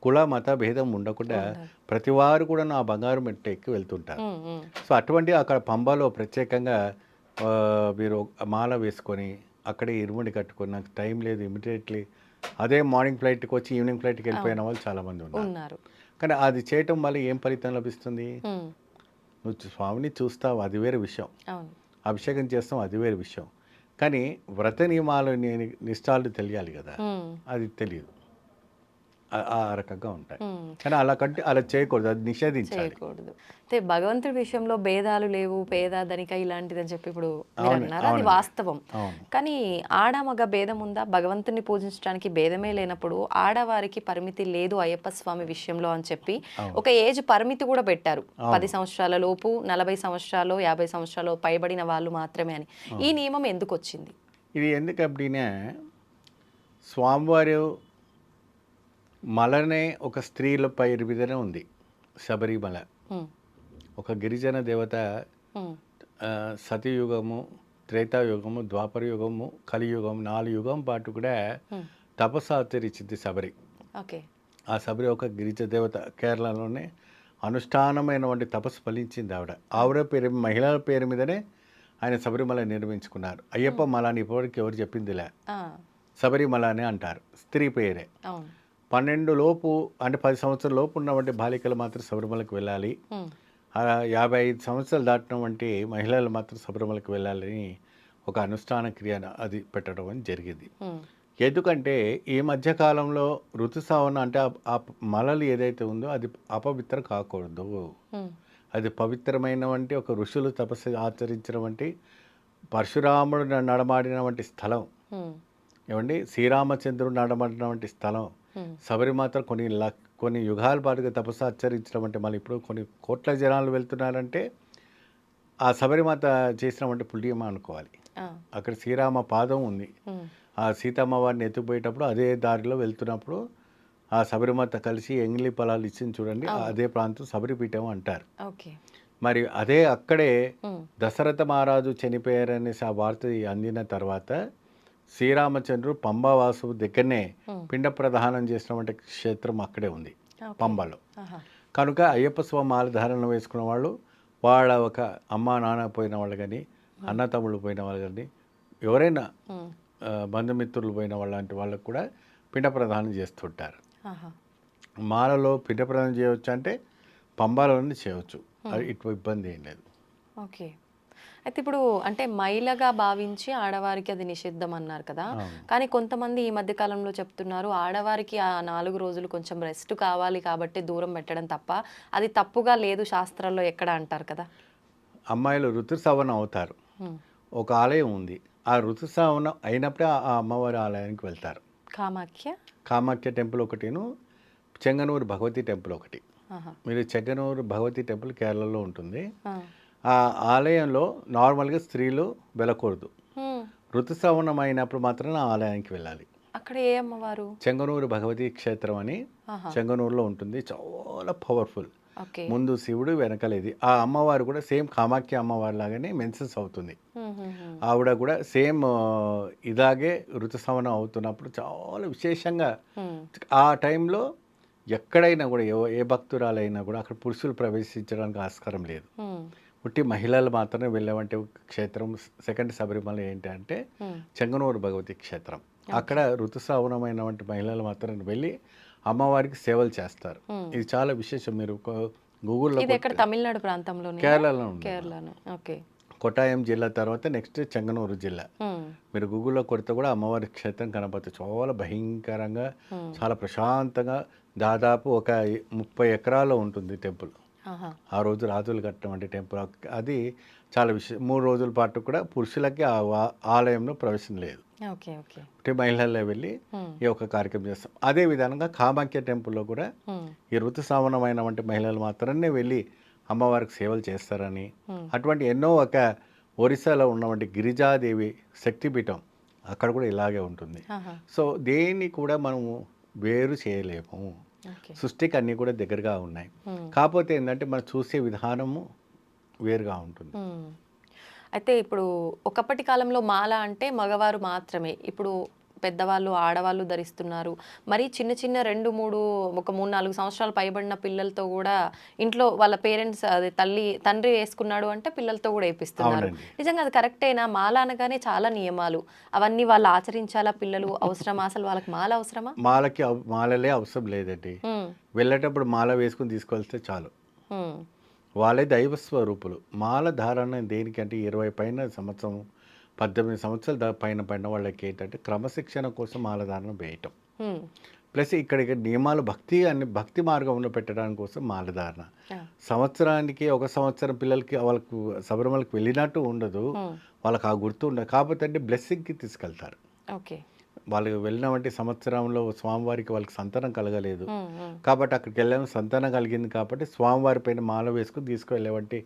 కుల మత భేదం ఉండకుండా ప్రతి వారు కూడా నా బంగారు మెట్ట ఎక్కి వెళ్తుంటారు. సో అటువంటి అక్కడ పంబాలో ప్రత్యేకంగా మీరు మాల వేసుకొని అక్కడే ఇరుముడి కట్టుకొని నాకు టైం లేదు ఇమీడియట్లీ అదే మార్నింగ్ ఫ్లైట్కి వచ్చి ఈవినింగ్ ఫ్లైట్కి వెళ్ళిపోయిన వాళ్ళు చాలామంది ఉన్నారు. కానీ అది చేయటం వల్ల ఏం ఫలితం లభిస్తుంది? నువ్వు స్వామిని చూస్తావు, అది వేరే విషయం, అభిషేకం చేస్తావు, అది వేరే విషయం. కానీ వ్రత నియమాలు నిష్ఠాలు తెలియాలి కదా, అది తెలియదు. ఆ రకంగా ఉంటాయి. కానీ అలా చేయకూడదు, అది నిషేధించకూడదు. అయితే భగవంతుడి విషయంలో భేదాలు లేవు, పేద ధనిక ఇలాంటిది అని చెప్పి ఇప్పుడు మీరు అన్నారు, అది వాస్తవం. కానీ ఆడ మగ భేదం ఉందా? భగవంతుని పూజించడానికి భేదమే లేనప్పుడు ఆడవారికి పరిమితి లేదు అయ్యప్ప స్వామి విషయంలో అని చెప్పి ఒక ఏజ్ పరిమితి కూడా పెట్టారు. 10 సంవత్సరాల లోపు, 40 సంవత్సరాలు, 50 సంవత్సరాలు పైబడిన వాళ్ళు మాత్రమే అని. ఈ నియమం ఎందుకు వచ్చింది? ఇది ఎందుకంటే స్వామివారు మలనే ఒక స్త్రీల పేరు మీదనే ఉంది, శబరిమల. ఒక గిరిజన దేవత సతయుగము, త్రేతాయుగము, ద్వాపర యుగము, కలియుగం 4 యుగం పాటు కూడా తపస్సు ఆచరించింది శబరి. ఆ శబరి ఒక గిరిజన దేవత, కేరళలోనే అనుష్ఠానమైనటువంటి తపస్సు ఫలించింది ఆవిడ పేరు, మహిళల పేరు మీదనే ఆయన శబరిమల నిర్మించుకున్నారు. అయ్యప్ప మల అని ఇప్పటివరకు ఎవరు చెప్పిందిలే, శబరిమల అని అంటారు, స్త్రీ పేరే. 12 లోపు అంటే 10 సంవత్సరాల లోపు ఉన్నటువంటి బాలికలు మాత్రం శబరిమలకు వెళ్ళాలి, 55 సంవత్సరాలు దాటినటువంటి మహిళలు మాత్రం శబరిమలకు వెళ్ళాలని ఒక అనుష్ఠాన క్రియ అది పెట్టడం అని జరిగింది. ఎందుకంటే ఈ మధ్యకాలంలో ఋతుసావన అంటే ఆ మలలు ఏదైతే ఉందో అది అపవిత్ర కాకూడదు, అది పవిత్రమైనటువంటి ఒక ఋషులు తపస్సు ఆచరించినటువంటి పరశురాముడు నడమాడినటువంటి స్థలం, ఏమండి శ్రీరామచంద్రుడు నడమాడినటువంటి స్థలం. శబరిమాత కొన్ని యుగాల పాటుగా తపస్సు ఆచరించడం అంటే మళ్ళీ ఇప్పుడు కొన్ని కోట్ల జనాలు వెళ్తున్నారంటే ఆ శబరిమాత చేసినటువంటి పుణ్యం అనుకోవాలి. అక్కడ శ్రీరామ పాదం ఉంది, ఆ సీతమ్మ వారిని ఎత్తుకుపోయేటప్పుడు అదే దారిలో వెళ్తున్నప్పుడు ఆ శబరిమాత కలిసి ఎంగిలి పొలాలు ఇచ్చింది చూడండి, అదే ప్రాంతం శబరిపీఠం అంటారు. మరి అదే అక్కడే దశరథ మహారాజు చనిపోయారనేసి ఆ వార్త అందిన తర్వాత శ్రీరామచంద్రుడు పంబావాసు దగ్గరనే పిండ ప్రదానం చేసినటువంటి క్షేత్రం అక్కడే ఉంది పంబాలో. కనుక అయ్యప్ప స్వామి మాల ధారణ వేసుకున్న వాళ్ళు, వాళ్ళ ఒక అమ్మ నాన్న పోయిన వాళ్ళు కానీ, అన్న తమ్ముళ్ళు పోయిన వాళ్ళు కానీ ఎవరైనా ఉమ్. బంధుమిత్రులు పోయిన వాళ్ళంటి వాళ్ళకు కూడా పిండ ప్రదానం చేస్తుంటారు. ఆహా. మాలలో పిండ ప్రదానం చేయవచ్చు అంటే పంబాలోనే చేయవచ్చు, అది ఇటు ఇబ్బంది ఏం లేదు. ఓకే. అయితే ఇప్పుడు అంటే మహిళగా భావించి ఆడవారికి అది నిషిద్ధం అన్నారు కదా, కానీ కొంతమంది ఈ మధ్య కాలంలో చెప్తున్నారు ఆడవారికి ఆ 4 రోజులు కొంచెం రెస్ట్ కావాలి కాబట్టి దూరం పెట్టడం తప్ప అది తప్పుగా లేదు శాస్త్రాల్లో ఎక్కడ అంటారు కదా. అమ్మాయిలు ఋతుస్రావణం అవుతారు, ఉమ్. ఒక ఆలయం ఉంది, ఆ ఋతుస్రావణం అయినప్పుడే ఆ అమ్మవారి ఆలయానికి వెళ్తారు. కామాఖ్య. కామాఖ్య టెంపుల్ ఒకటిను, చెంగనూరు భగవతి టెంపుల్ ఒకటి. ఆహా. మీరు చెంగనూరు భగవతి టెంపుల్ కేరళలో ఉంటుంది. ఆ. ఆ ఆలయంలో నార్మల్గా స్త్రీలు వెళ్ళకూడదు, ఉమ్. ఋతుస్రావణం అయినప్పుడు మాత్రమే ఆ ఆలయానికి వెళ్ళాలి. అక్కడ ఏ అమ్మవారు? చెంగనూరు భగవతి క్షేత్రం అని ఆహా. చెంగనూరులో ఉంటుంది, చాలా పవర్ఫుల్. ఓకే. ముందు శివుడు వెనకలేది. ఆ అమ్మవారు కూడా సేమ్ కామాఖ్య అమ్మవారి లాగానే మెన్సెన్స్ అవుతుంది. ఉమ్, ఉమ్, ఉమ్. ఆవిడ కూడా సేమ్ ఇలాగే ఋతుస్రావణం అవుతున్నప్పుడు చాలా విశేషంగా ఉమ్. ఆ టైంలో ఎక్కడైనా కూడా ఏ భక్తురాలైనా కూడా అక్కడ పురుషులు ప్రవేశించడానికి ఆస్కారం లేదు. ఉమ్. పుట్టి మహిళలు మాత్రమే వెళ్ళేవంటి క్షేత్రం సెకండ్ శబరిమల ఏంటి అంటే ఉమ్. చెంగనూరు భగవతి క్షేత్రం. అక్కడ ఋతుస్రావణమైన వంటి మహిళలు మాత్రం వెళ్ళి అమ్మవారికి సేవలు చేస్తారు. ఇది చాలా విశేషం. మీరు గూగుల్లో ఇది ఎక్కడ? తమిళనాడు ప్రాంతంలోనే? కేరళలో ఉంది. కేరళనే. ఓకే. కొట్టాయం జిల్లా తర్వాత నెక్స్ట్ చెంగనూరు జిల్లా. ఉమ్. మీరు గూగుల్లో కొడితే కూడా అమ్మవారి క్షేత్రం కనపడుతుంది. చాలా భయంకరంగా, చాలా ప్రశాంతంగా, దాదాపు ఒక 30 ఎకరాల్లో ఉంటుంది టెంపుల్. ఆహా. ఆ రోజు రాజులు కట్టినటువంటి టెంపుల్ అది. చాలా 3 రోజుల పాటు కూడా పురుషులకి ఆ ఆలయంలో ప్రవేశం లేదు. ఓకే. ఓకే. అంటే మహిళల్లో వెళ్ళి ఈ యొక్క కార్యక్రమం చేస్తాం. అదే విధంగా కామాఖ్య టెంపుల్లో కూడా ఉమ్. ఈ ఋతుస్రావణమైన వంటి మహిళలు మాత్రమే వెళ్ళి అమ్మవారికి సేవలు చేస్తారని, అటువంటి ఎన్నో ఒక ఒరిస్సాలో ఉన్నటువంటి గిరిజాదేవి శక్తిపీఠం అక్కడ కూడా ఇలాగే ఉంటుంది. ఆహా. సో దేన్ని కూడా మనము వేరు చేయలేము, ఓకే. సృష్టికి అన్నీ కూడా దగ్గరగా ఉన్నాయి. కాకపోతే ఏంటంటే మనం చూసే విధానము వేరుగా ఉంటుంది. ఉమ్. అయితే ఇప్పుడు ఒకప్పటి కాలంలో మాల అంటే మగవారు మాత్రమే, ఇప్పుడు పెద్దవాళ్ళు ఆడవాళ్ళు ధరిస్తున్నారు. మరి చిన్న చిన్న 2-3 ఒక 3-4 సంవత్సరాలు పైబడిన పిల్లలతో కూడా ఇంట్లో వాళ్ళ పేరెంట్స్ అదే తండ్రి వేసుకున్నాడు అంటే పిల్లలతో కూడా వేపిస్తున్నారు. అవునండి. నిజంగా అది కరెక్టేనా? మాల అనగానే చాలా నియమాలు, అవన్నీ వాళ్ళు ఆచరించాలా? పిల్లలు అవసరమా? అసలు వాళ్ళకి మాల అవసరమా? మాలలే అవసరం లేదండి. ఉమ్. వెళ్ళేటప్పుడు మాల వేసుకుని తీసుకెళ్తే చాలు. ఉమ్. వాళ్ళే దైవ స్వరూపులు. మాల ధారణ దేనికంటే 20 పైన సంవత్సరం 18 సంవత్సరాల పైన పడిన వాళ్ళకి ఏంటంటే క్రమశిక్షణ కోసం మాల ధారణ వేయటం. ఉమ్. ప్లస్ ఇక్కడ నియమాలు భక్తి మార్గంలో పెట్టడానికి కోసం మాల ధారణ. ఆ. సంవత్సరానికి ఒక సంవత్సరం పిల్లలకి వాళ్ళకు శబరిమలకి వెళ్ళినట్టు ఉండదు, వాళ్ళకి ఆ గుర్తు ఉండదు. కాకపోతే అంటే బ్లెస్సింగ్కి తీసుకెళ్తారు. ఓకే. వాళ్ళు వెళ్ళిన వంటి సంవత్సరంలో స్వామివారికి వాళ్ళకి సంతానం కలగలేదు ఉమ్. ఉమ్. కాబట్టి అక్కడికి వెళ్ళాము, సంతానం కలిగింది కాబట్టి స్వామివారి పైన మాల వేసుకుని తీసుకువెళ్ళేవంటి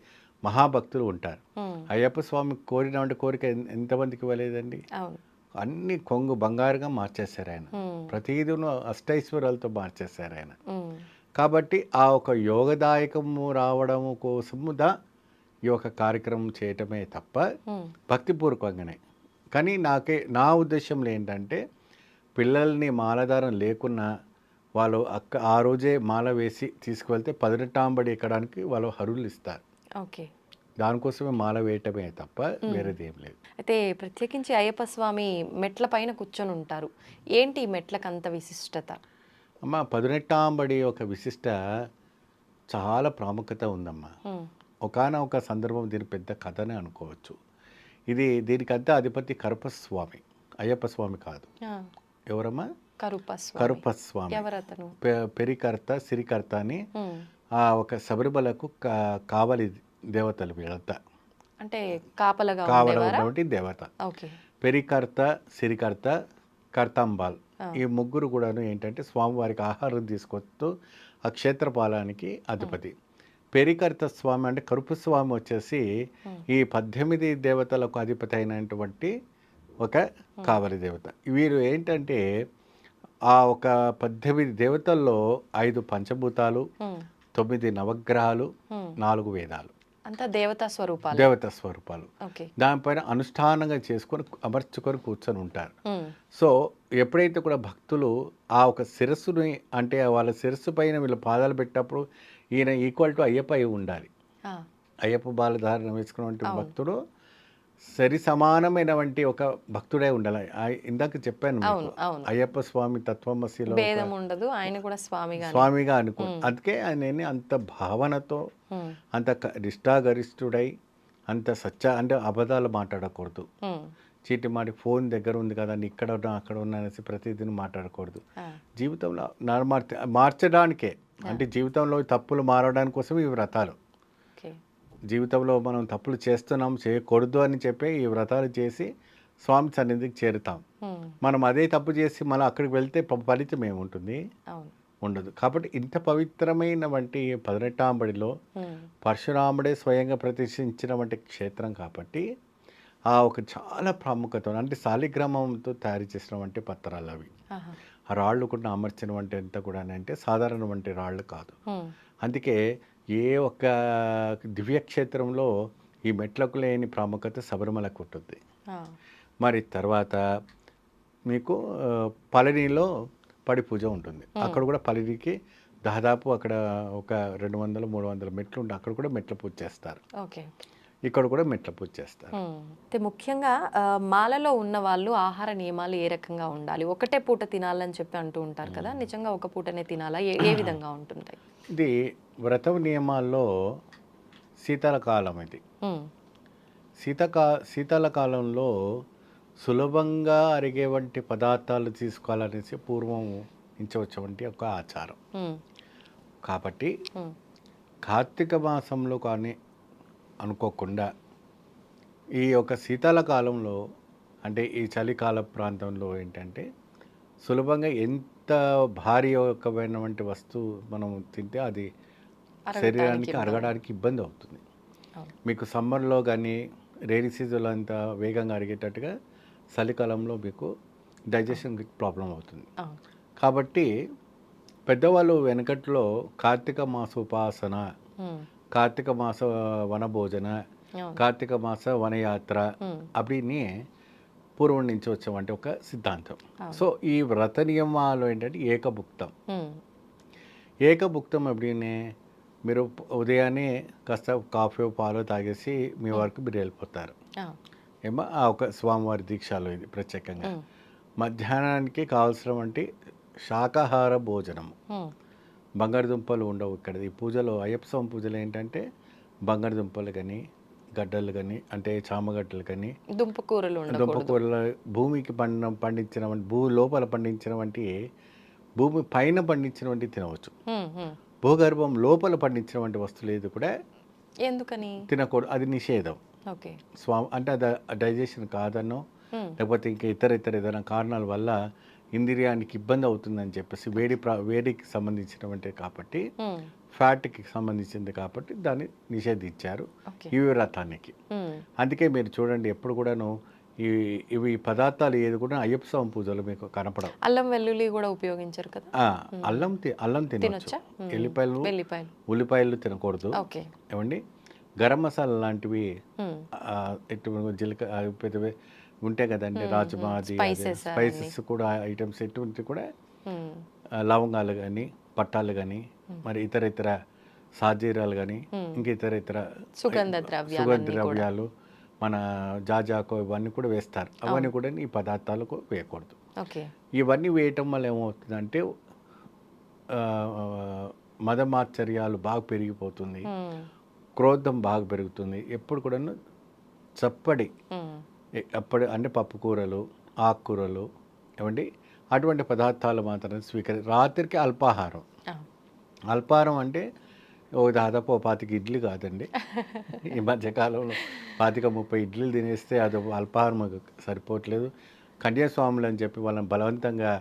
మహాభక్తులు ఉంటారు. ఉమ్. అయ్యప్ప స్వామి కోరిన కోరిక ఎంతమందికి ఇవ్వలేదండి? అవును. అన్ని కొంగు బంగారుగా మార్చేశారు ఆయన. ఉమ్. ప్రతిదీను అష్టైశ్వర్యాలతో మార్చేశారు ఆయన. ఉమ్. కాబట్టి ఆ ఒక యోగదాయకము రావడము కోసముదా ఈ యొక్క కార్యక్రమం చేయటమే తప్ప ఉమ్. భక్తిపూర్వకంగానే. కానీ నా ఉద్దేశంలో ఏంటంటే పిల్లల్ని మాలధారం లేకున్నా వాళ్ళు ఆ రోజే మాల వేసి తీసుకువెళ్తే 18 ఎక్కడానికి వాళ్ళు హరులు ఇస్తారు. ఓకే. దానికోసమే మాల వేయటమే తప్ప వేరేది ఏం లేదు. అయితే ప్రత్యేకించి అయ్యప్ప స్వామి మెట్ల పైన కూర్చొని ఉంటారు. ఏంటి ఈ మెట్లకు అంత విశిష్టత? అమ్మ 18 ఒక విశిష్ట చాలా ప్రాముఖ్యత ఉందమ్మా. ఒకానొక సందర్భం దీని పెద్ద కథనే అనుకోవచ్చు. దీనికంతా అధిపతి కరుపస్వామి, అయ్యప్ప స్వామి కాదు. ఎవరమ్మా? కరుపస్వామి. ఎవరతను? పెరికర్త సిరికర్త అని ఒక శబరిమలకు కావలి దేవతలు వీళ్ళంతా. అంటే కాపలగా ఉన్నటువంటి దేవత. ఓకే. పెరికర్త సిరికర్త కర్తాంబాల్ ఈ ముగ్గురు కూడాను ఏంటంటే స్వామివారికి ఆహారం తీసుకొస్తూ ఆ క్షేత్రపాలానికి అధిపతి. పెరికర్త స్వామి అంటే కరుపస్వామి వచ్చేసి ఈ 18 దేవతలకు అధిపతి అయినటువంటి ఒక కావలి దేవత. వీరు ఏంటంటే ఆ ఒక 18 దేవతల్లో 5 పంచభూతాలు, 9 నవగ్రహాలు, 4 వేదాలు, అంతా దేవతా స్వరూపాలు. దానిపైన అనుష్ఠానంగా చేసుకొని అమర్చుకొని కూర్చొని ఉంటారు. సో ఎప్పుడైతే కూడా భక్తులు ఆ ఒక శిరస్సుని అంటే వాళ్ళ శిరస్సు పైన వీళ్ళు పాదాలు పెట్టినప్పుడు ఈయన ఈక్వల్ టు అయ్యప్ప అయి ఉండాలి. అయ్యప్ప బాలధారణ వేసుకున్నటువంటి భక్తుడు సరి సమానమైనటువంటి ఒక భక్తుడే ఉండాలి. ఇందాక చెప్పాను మీకు అవును అవును అయ్యప్ప స్వామి తత్వమసిలో ఒక భేదం ఉండదు, ఆయన కూడా స్వామిగా. స్వామిగా అందుకే ఆయన అంత భావనతో అంత నిష్ఠాగరిష్ఠుడై అంత అంటే అబద్ధాలు మాట్లాడకూడదు. చీటి మాటి ఫోన్ దగ్గర ఉంది కదా ఇక్కడ ఉన్నా అక్కడ ఉన్నా అనేసి ప్రతిదిన మాట్లాడకూడదు. జీవితంలో మార్చడానికే, అంటే జీవితంలో తప్పులు మారడానికి కోసం ఈ వ్రతాలు. జీవితంలో మనం తప్పులు చేస్తున్నాం చేయకూడదు అని చెప్పి ఈ వ్రతాలు చేసి స్వామి సన్నిధికి చేరుతాం. మనం అదే తప్పు చేసి మళ్ళీ అక్కడికి వెళ్తే ఫలితం ఏముంటుంది? ఉండదు. కాబట్టి ఇంత పవిత్రమైన వంటి 18వ బడిలో పరశురాముడే స్వయంగా ప్రతిష్ఠించిన వంటి క్షేత్రం కాబట్టి ఆ ఒక చాలా ప్రాముఖ్యత, అంటే శాలిగ్రామంతో తయారు చేసిన వంటి పత్రాలు అవి. ఆ రాళ్ళు కూడా అమర్చిన వంటి ఎంత కూడా అంటే సాధారణ వంటి రాళ్ళు కాదు. అందుకే ఏ ఒక్క దివ్యక్షేత్రంలో ఈ మెట్లకు లేని ప్రాముఖ్యత శబరిమలకు ఉంటుంది. మరి తర్వాత మీకు పళనిలో పడి పూజ ఉంటుంది. అక్కడ కూడా పళనికి దాదాపు అక్కడ ఒక 200-300 మెట్లు ఉంటాయి. అక్కడ కూడా మెట్ల పూజ చేస్తారు. ఇక్కడ కూడా మెట్ల పూజ చేస్తారు. అయితే ముఖ్యంగా మాలలో ఉన్న వాళ్ళు ఆహార నియమాలు ఏ రకంగా ఉండాలి? ఒకటే పూట తినాలని చెప్పి అంటూ ఉంటారు కదా, నిజంగా ఒక పూటనే తినాలా? ఏ విధంగా ఉంటుంటాయి? ఇది వ్రత నియమాల్లో శీతాకాలం. ఇది శీతాకాలంలో సులభంగా అరిగే వంటి పదార్థాలు తీసుకోవాలనేసి పూర్వం ఇంచవచ్చవంటి ఒక ఆచారం. కాబట్టి కార్తీక మాసంలో కానీ అనుకోకుండా ఈ యొక్క శీతాకాలంలో, అంటే ఈ చలికాల ప్రాంతంలో ఏంటంటే సులభంగా ఎంత భారీ యొక్కమైనటువంటి వస్తువు మనం తింటే అది శరీరానికి అరగడానికి ఇబ్బంది అవుతుంది. మీకు సమ్మర్లో కానీ రైనీ సీజన్లో అంత వేగంగా అరిగేటట్టుగా చలికాలంలో మీకు డైజెషన్ ప్రాబ్లం అవుతుంది. కాబట్టి పెద్దవాళ్ళు వెనకట్లో కార్తీక మాస ఉపాసన, కార్తీక మాస వనభోజన, కార్తీక మాస వనయాత్ర அப்படின்னு పూర్వం నుంచి వచ్చామంటే ఒక సిద్ధాంతం. సో ఈ వ్రత నియమాలు ఏంటంటే ఏకభుక్తం. ఏకభుక్తం அப்படின்னு మీరు ఉదయాన్నే కాస్త కాఫీ పాలు తాగేసి మీ వరకు మీరు వెళ్ళిపోతారు. ఏమో ఆ ఒక స్వామివారి దీక్షలో ఇది ప్రత్యేకంగా. మధ్యాహ్నానికి కావాల్సిన వంటి శాకాహార భోజనం. బంగాళదుంపలు ఉండవు ఇక్కడ ఈ పూజలో. అయ్యప్ప స్వామి పూజలు ఏంటంటే బంగాళదుంపలు కానీ, గడ్డలు కానీ, అంటే చామగడ్డలు కానీ, దుంపకూరలు, భూమికి పండించిన భూమి లోపల పండించిన వంటి, భూమి పైన పండించిన వంటి తినవచ్చు. భూగర్భం లోపల పండించిన వంటి వస్తువులు ఏది కూడా ఎందుకని తినకూడదు, అది నిషేధం. స్వామి అంటే అది డైజెషన్ కాదనో లేకపోతే ఇంకా ఇతర ఏదైనా కారణాల వల్ల ఇంద్రియానికి ఇబ్బంది అవుతుందని చెప్పేసి వేడికి సంబంధించినవంటి కాబట్టి, ఫ్యాట్కి సంబంధించింది కాబట్టి దాన్ని నిషేధించారు ఈ వ్రతానికి. అందుకే మీరు చూడండి ఎప్పుడు కూడాను ఇవి పదార్థాలు ఏది కూడా అయ్యప్ప స్వామి పూజలు మీకు కనపడవు. అల్లం వెల్లుల్లి కూడా ఉపయోగించారు కదా. అల్లం తినొచ్చు, ఉల్లిపాయలు తినకూడదు. ఏమండి గరం మసాలా లాంటివి జీలకర్ర ఉంటాయి కదండి, రాజమాది స్పైసెస్ కూడా ఐటమ్స్ ఎటువంటి కూడా, లవంగాలు కానీ, పట్టాలు కానీ, మరి ఇతర సాజీరాలు కానీ, ఇంక ఇతర సుగంధ ద్రవ్యాలు, మన జాజాకు ఇవన్నీ కూడా వేస్తారు. అవన్నీ కూడా ఈ పదార్థాలకు వేయకూడదు. ఇవన్నీ వేయటం వల్ల ఏమవుతుందంటే మదమాశ్చర్యాలు బాగా పెరిగిపోతుంది, క్రోధం బాగా పెరుగుతుంది. ఎప్పుడు కూడా చప్పడి అంటే పప్పు కూరలు, ఆకుకూరలు, ఏమండి అటువంటి పదార్థాలు మాత్రం రాత్రికి అల్పాహారం. అల్పాహారం అంటే దాదాపు 25 ఇడ్లీ కాదండి. ఈ మధ్యకాలంలో 25-30 ఇడ్లీలు తినేస్తే అది అల్పాహారం సరిపోవట్లేదు. కన్యాస్వాములు అని చెప్పి వాళ్ళని బలవంతంగా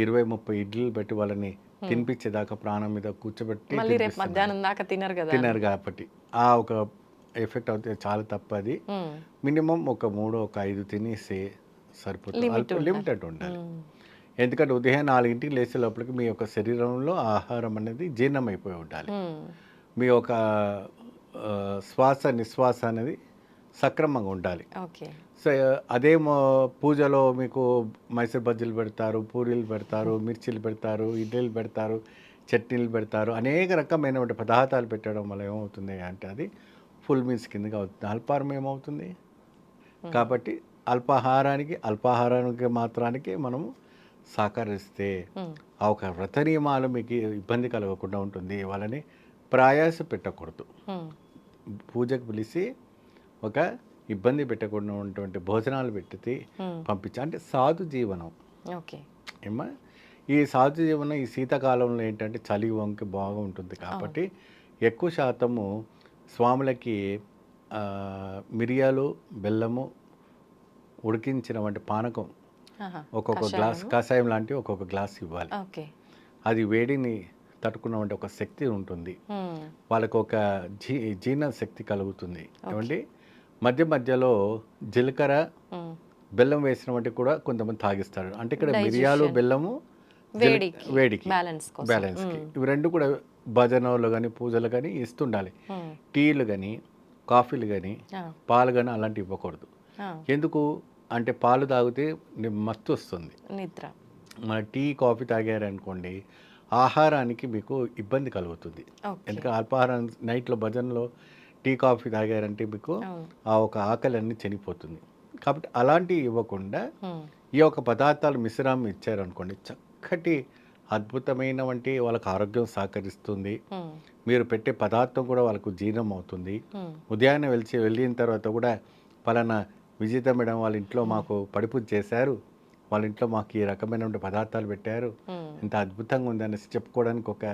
20-30 ఇడ్లీలు పెట్టి వాళ్ళని తినిపించేదాకా ప్రాణం మీద కూర్చోబెట్టి తినరు. కాబట్టి ఆ ఒక ఎఫెక్ట్ అవుతుంది. చాలా తప్పది. మినిమం ఒక 3-5 తినేస్తే సరిపోతుంది. లిమిటెడ్ ఉండాలి. ఎందుకంటే ఉదయం 4ంటికి లేచే లోపలికి మీ యొక్క శరీరంలో ఆహారం అనేది జీర్ణమైపోయి ఉండాలి. మీ యొక్క శ్వాస నిశ్వాస అనేది సక్రమంగా ఉండాలి. సో అదే పూజలో మీకు మైసూర్ బజ్జీలు పెడతారు, పూరీలు పెడతారు, మిర్చీలు పెడతారు, ఇడ్లీలు పెడతారు, చట్నీలు పెడతారు, అనేక రకమైన పదార్థాలు పెట్టడం వల్ల ఏమవుతుంది అంటే అది ఫుల్ మీల్స్ కిందగా అవుతుంది. అల్పాహారం ఏమవుతుంది? కాబట్టి అల్పాహారానికి మాత్రానికి మనము సహకరిస్తే ఆ ఒక వ్రత నియమాలు మీకు ఇబ్బంది కలగకుండా ఉంటుంది. వాళ్ళని ప్రయాస పెట్టకూడదు. పూజకు పిలిచి ఒక ఇబ్బంది పెట్టకుండా ఉన్నటువంటి భోజనాలు పెట్టి పంపించి, అంటే సాధు జీవనం. ఓకే. ఏమా ఈ సాధు జీవనం ఈ శీతాకాలంలో ఏంటంటే చలి వంకి బాగా ఉంటుంది కాబట్టి ఎక్కువ శాతము స్వాములకి మిరియాలు, బెల్లము, ఉడికించిన వంటి పానకం ఒక్కొక్క గ్లాస్, కషాయం లాంటి ఒక్కొక్క గ్లాస్ ఇవ్వాలి. అది వేడిని తట్టుకున్నటువంటి ఒక శక్తి ఉంటుంది, వాళ్ళకు ఒక జీర్ణ శక్తి కలుగుతుంది. ఏమండి మధ్య మధ్యలో జీలకర్ర, బెల్లం వేసిన వంటి కూడా కొంతమంది తాగిస్తారు. అంటే ఇక్కడ మిరియాలు, బెల్లము వేడికి బ్యాలెన్స్కి ఇవి రెండు కూడా భజనలు కానీ పూజలు కానీ ఇస్తుండాలి. టీలు కానీ, కాఫీలు కానీ, పాలు కానీ అలాంటివి ఇవ్వకూడదు. ఎందుకు అంటే పాలు తాగితే మత్తు వస్తుంది, నిద్ర. మన టీ, కాఫీ తాగారనుకోండి ఆహారానికి మీకు ఇబ్బంది కలుగుతుంది. ఎందుకంటే అల్పాహారం నైట్లో భజనలో టీ, కాఫీ తాగారంటే మీకు ఆ ఒక ఆకలి అన్ని చనిపోతుంది. కాబట్టి అలాంటివి ఇవ్వకుండా ఈ యొక్క పదార్థాలు మిశ్రమం ఇచ్చారనుకోండి చక్కటి అద్భుతమైన వంటి వాళ్ళకి ఆరోగ్యం సహకరిస్తుంది. మీరు పెట్టే పదార్థం కూడా వాళ్ళకు జీర్ణం అవుతుంది. ఉదయాన్నే వెళ్ళిన తర్వాత కూడా పలానా విజిత మేడం వాళ్ళ ఇంట్లో మాకు పడిపూజ చేశారు, వాళ్ళ ఇంట్లో మాకు ఈ రకమైన పదార్థాలు పెట్టారు, ఇంత అద్భుతంగా ఉంది అనేసి చెప్పుకోవడానికి ఒక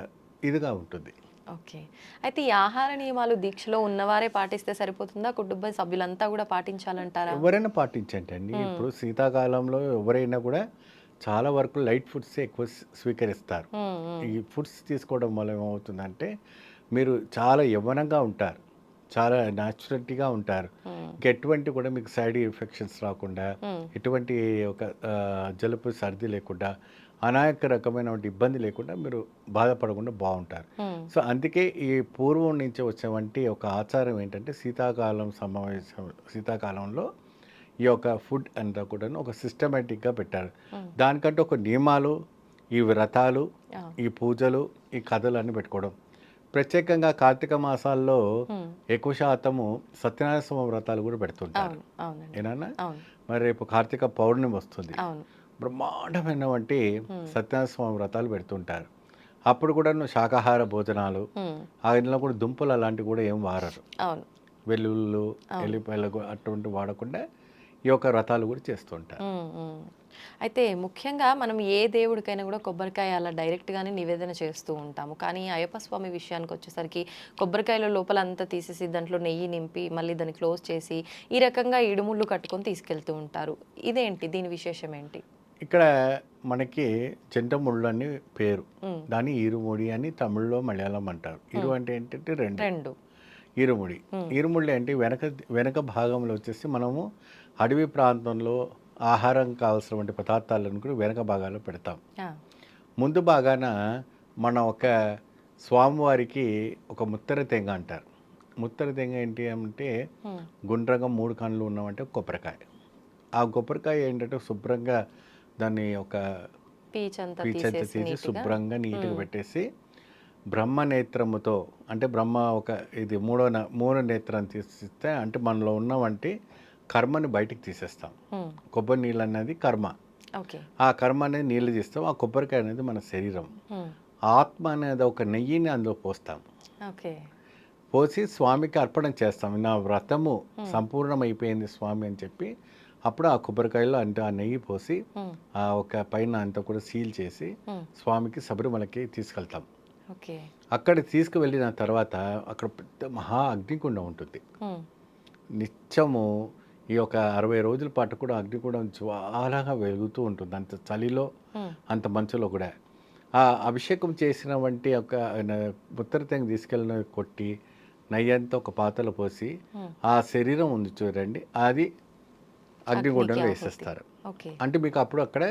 ఇదిగా ఉంటుంది. ఓకే. అయితే ఈ ఆహార నియమాలు దీక్షలో ఉన్నవారే పాటిస్తే సరిపోతుందా, కుటుంబ సభ్యులంతా కూడా పాటించాలంటారా? ఎవరైనా పాటించండి అండి. ఇప్పుడు శీతాకాలంలో ఎవరైనా కూడా చాలా వరకు లైట్ ఫుడ్స్ ఎక్కువ స్వీకరిస్తారు. ఈ ఫుడ్స్ తీసుకోవడం వల్ల ఏమవుతుందంటే మీరు చాలా యవ్వనంగా ఉంటారు, చాలా న్యాచురల్గా ఉంటారు. ఎటువంటి కూడా మీకు సైడ్ ఎఫెక్షన్స్ రాకుండా, ఎటువంటి ఒక జలుబు, సర్ది లేకుండా, అనేక రకమైన ఇబ్బంది లేకుండా మీరు బాధపడకుండా బాగుంటారు. సో అందుకే ఈ పూర్వం నుంచి వచ్చేవంటి ఒక ఆచారం ఏంటంటే శీతాకాలంలో ఈ యొక్క ఫుడ్ అంతా కూడా ఒక సిస్టమేటిక్గా పెట్టారు. దానికంటే ఒక నియమాలు, ఈ వ్రతాలు, ఈ పూజలు, ఈ కథలు అన్నీ పెట్టుకోవడం. ప్రత్యేకంగా కార్తీక మాసాల్లో ఎక్కువ శాతము సత్యనారాయణ స్వామి వ్రతాలు కూడా పెడుతుంటారు. ఏనా మరి రేపు కార్తీక పౌర్ణమి వస్తుంది, బ్రహ్మాండమైన వంటి సత్యనారాయణ స్వామి వ్రతాలు పెడుతుంటారు. అప్పుడు కూడా శాకాహార భోజనాలు, అందులో కూడా దుంపలు అలాంటివి కూడా ఏం వాడరు. వెల్లుల్లు, ఎల్లిపాయలు అటువంటి వాడకుండా ఈ యొక్క వ్రతాలు కూడా చేస్తుంటారు. అయితే ముఖ్యంగా మనం ఏ దేవుడికైనా కూడా కొబ్బరికాయ అలా డైరెక్ట్గానే నివేదన చేస్తూ ఉంటాము. కానీ అయ్యప్ప స్వామి విషయానికి వచ్చేసరికి కొబ్బరికాయలో లోపల అంతా తీసేసి దాంట్లో నెయ్యి నింపి మళ్ళీ దాన్ని క్లోజ్ చేసి ఈ రకంగా ఇడుముళ్ళు కట్టుకొని తీసుకెళ్తూ ఉంటారు. ఇదేంటి, దీని విశేషం ఏంటి? ఇక్కడ మనకి జంటముళ్ళు అని పేరు, దాన్ని ఈరుముడి అని తమిళ్లో, మలయాళం అంటారు. ఇరు అంటే ఏంటంటే రెండు, ఈరుముడి. ఈరుముడి అంటే వెనక భాగంలో వచ్చేసి మనము అడవి ప్రాంతంలో ఆహారం కావాల్సినటువంటి పదార్థాలను కూడా వెనక భాగాల్లో పెడతాం. ముందు భాగాన మన ఒక స్వామివారికి ఒక ముత్తర తెంగ అంటారు. ముత్తర తెంగ ఏంటి అంటే గుండ్రంగా 3 కళ్ళు ఉన్నామంటే కొబ్బరికాయ. ఆ కొబ్బరికాయ ఏంటంటే శుభ్రంగా దాన్ని ఒక పీచంతా తీసి శుభ్రంగా నీట్గా పెట్టేసి బ్రహ్మనేత్రముతో, అంటే బ్రహ్మ ఒక ఇది మూడో నేత్రం తీసిస్తే అంటే మనలో ఉన్నవంటి కర్మని బయటికి తీసేస్తాం. కొబ్బరి నీళ్ళు అనేది కర్మ, ఆ కర్మ అనేది నీళ్ళు తీస్తాం. ఆ కొబ్బరికాయ అనేది మన శరీరం. ఆత్మ అనేది ఒక నెయ్యిని అందులో పోస్తాం. పోసి స్వామికి అర్పణ చేస్తాం. నా వ్రతము సంపూర్ణమైపోయింది స్వామి అని చెప్పి అప్పుడు ఆ కొబ్బరికాయలో అంటే ఆ నెయ్యి పోసి ఆ ఒక పైన అంతా కూడా సీల్ చేసి స్వామికి శబరిమలకి తీసుకెళ్తాం. అక్కడ తీసుకువెళ్ళిన తర్వాత అక్కడ పెద్ద మహా అగ్నికుండం ఉంటుంది. నిత్యము ఈ యొక్క 60 రోజుల పాటు కూడా అగ్నికుండం జ్వాలగా వెలుగుతూ ఉంటుంది. అంత చలిలో, అంత మంచులో కూడా ఆ అభిషేకం చేసిన వంటి ఒక ముత్తర తెంగ తీసుకెళ్ళిన కొట్టి నెయ్యంతా ఒక పాత్రలో పోసి ఆ శరీరం ఉంది చూడండి, అది అగ్నిగుండంలో వేసేస్తారు. అంటే మీకు అప్పుడు అక్కడ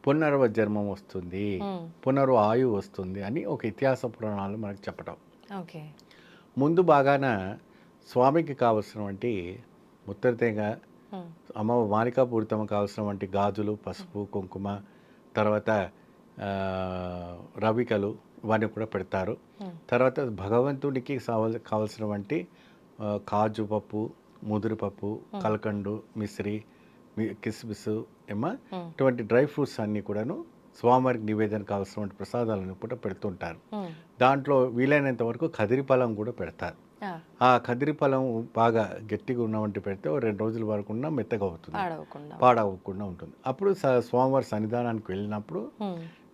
పునర్వ జన్మం వస్తుంది, పునర్వ ఆయువు వస్తుంది అని ఒక ఇతిహాస పురాణాలు మనకు చెప్పటం. ముందు బాగాన స్వామికి కావలసినటువంటి ముత్తరతేగ, అమ్మ మాలికాపూరితమ్మ కావాల్సినటువంటి గాజులు, పసుపు, కుంకుమ, తర్వాత రవికలు ఇవన్నీ కూడా పెడతారు. తర్వాత భగవంతుడికి కావలసినటువంటి కాజు పప్పు, ముదిరిపప్పు, కలకండు, మిశ్రి, కిస్మిస్ ఏమా ఇటువంటి డ్రై ఫ్రూట్స్ అన్నీ కూడాను స్వామివారికి నివేదనకు కావాల్సినటువంటి ప్రసాదాలను కూడా పెడుతుంటారు. దాంట్లో వీలైనంత వరకు కదిరి ఫలం కూడా పెడతారు. ఆ కదిరి ఫలం బాగా గట్టిగా ఉన్నవంటి పెడితే 2 రోజుల వరకు ఉన్న మెత్తగా అవుతుంది, పాడవకుండా ఉంటుంది. అప్పుడు స్వామివారి సన్నిధానానికి వెళ్ళినప్పుడు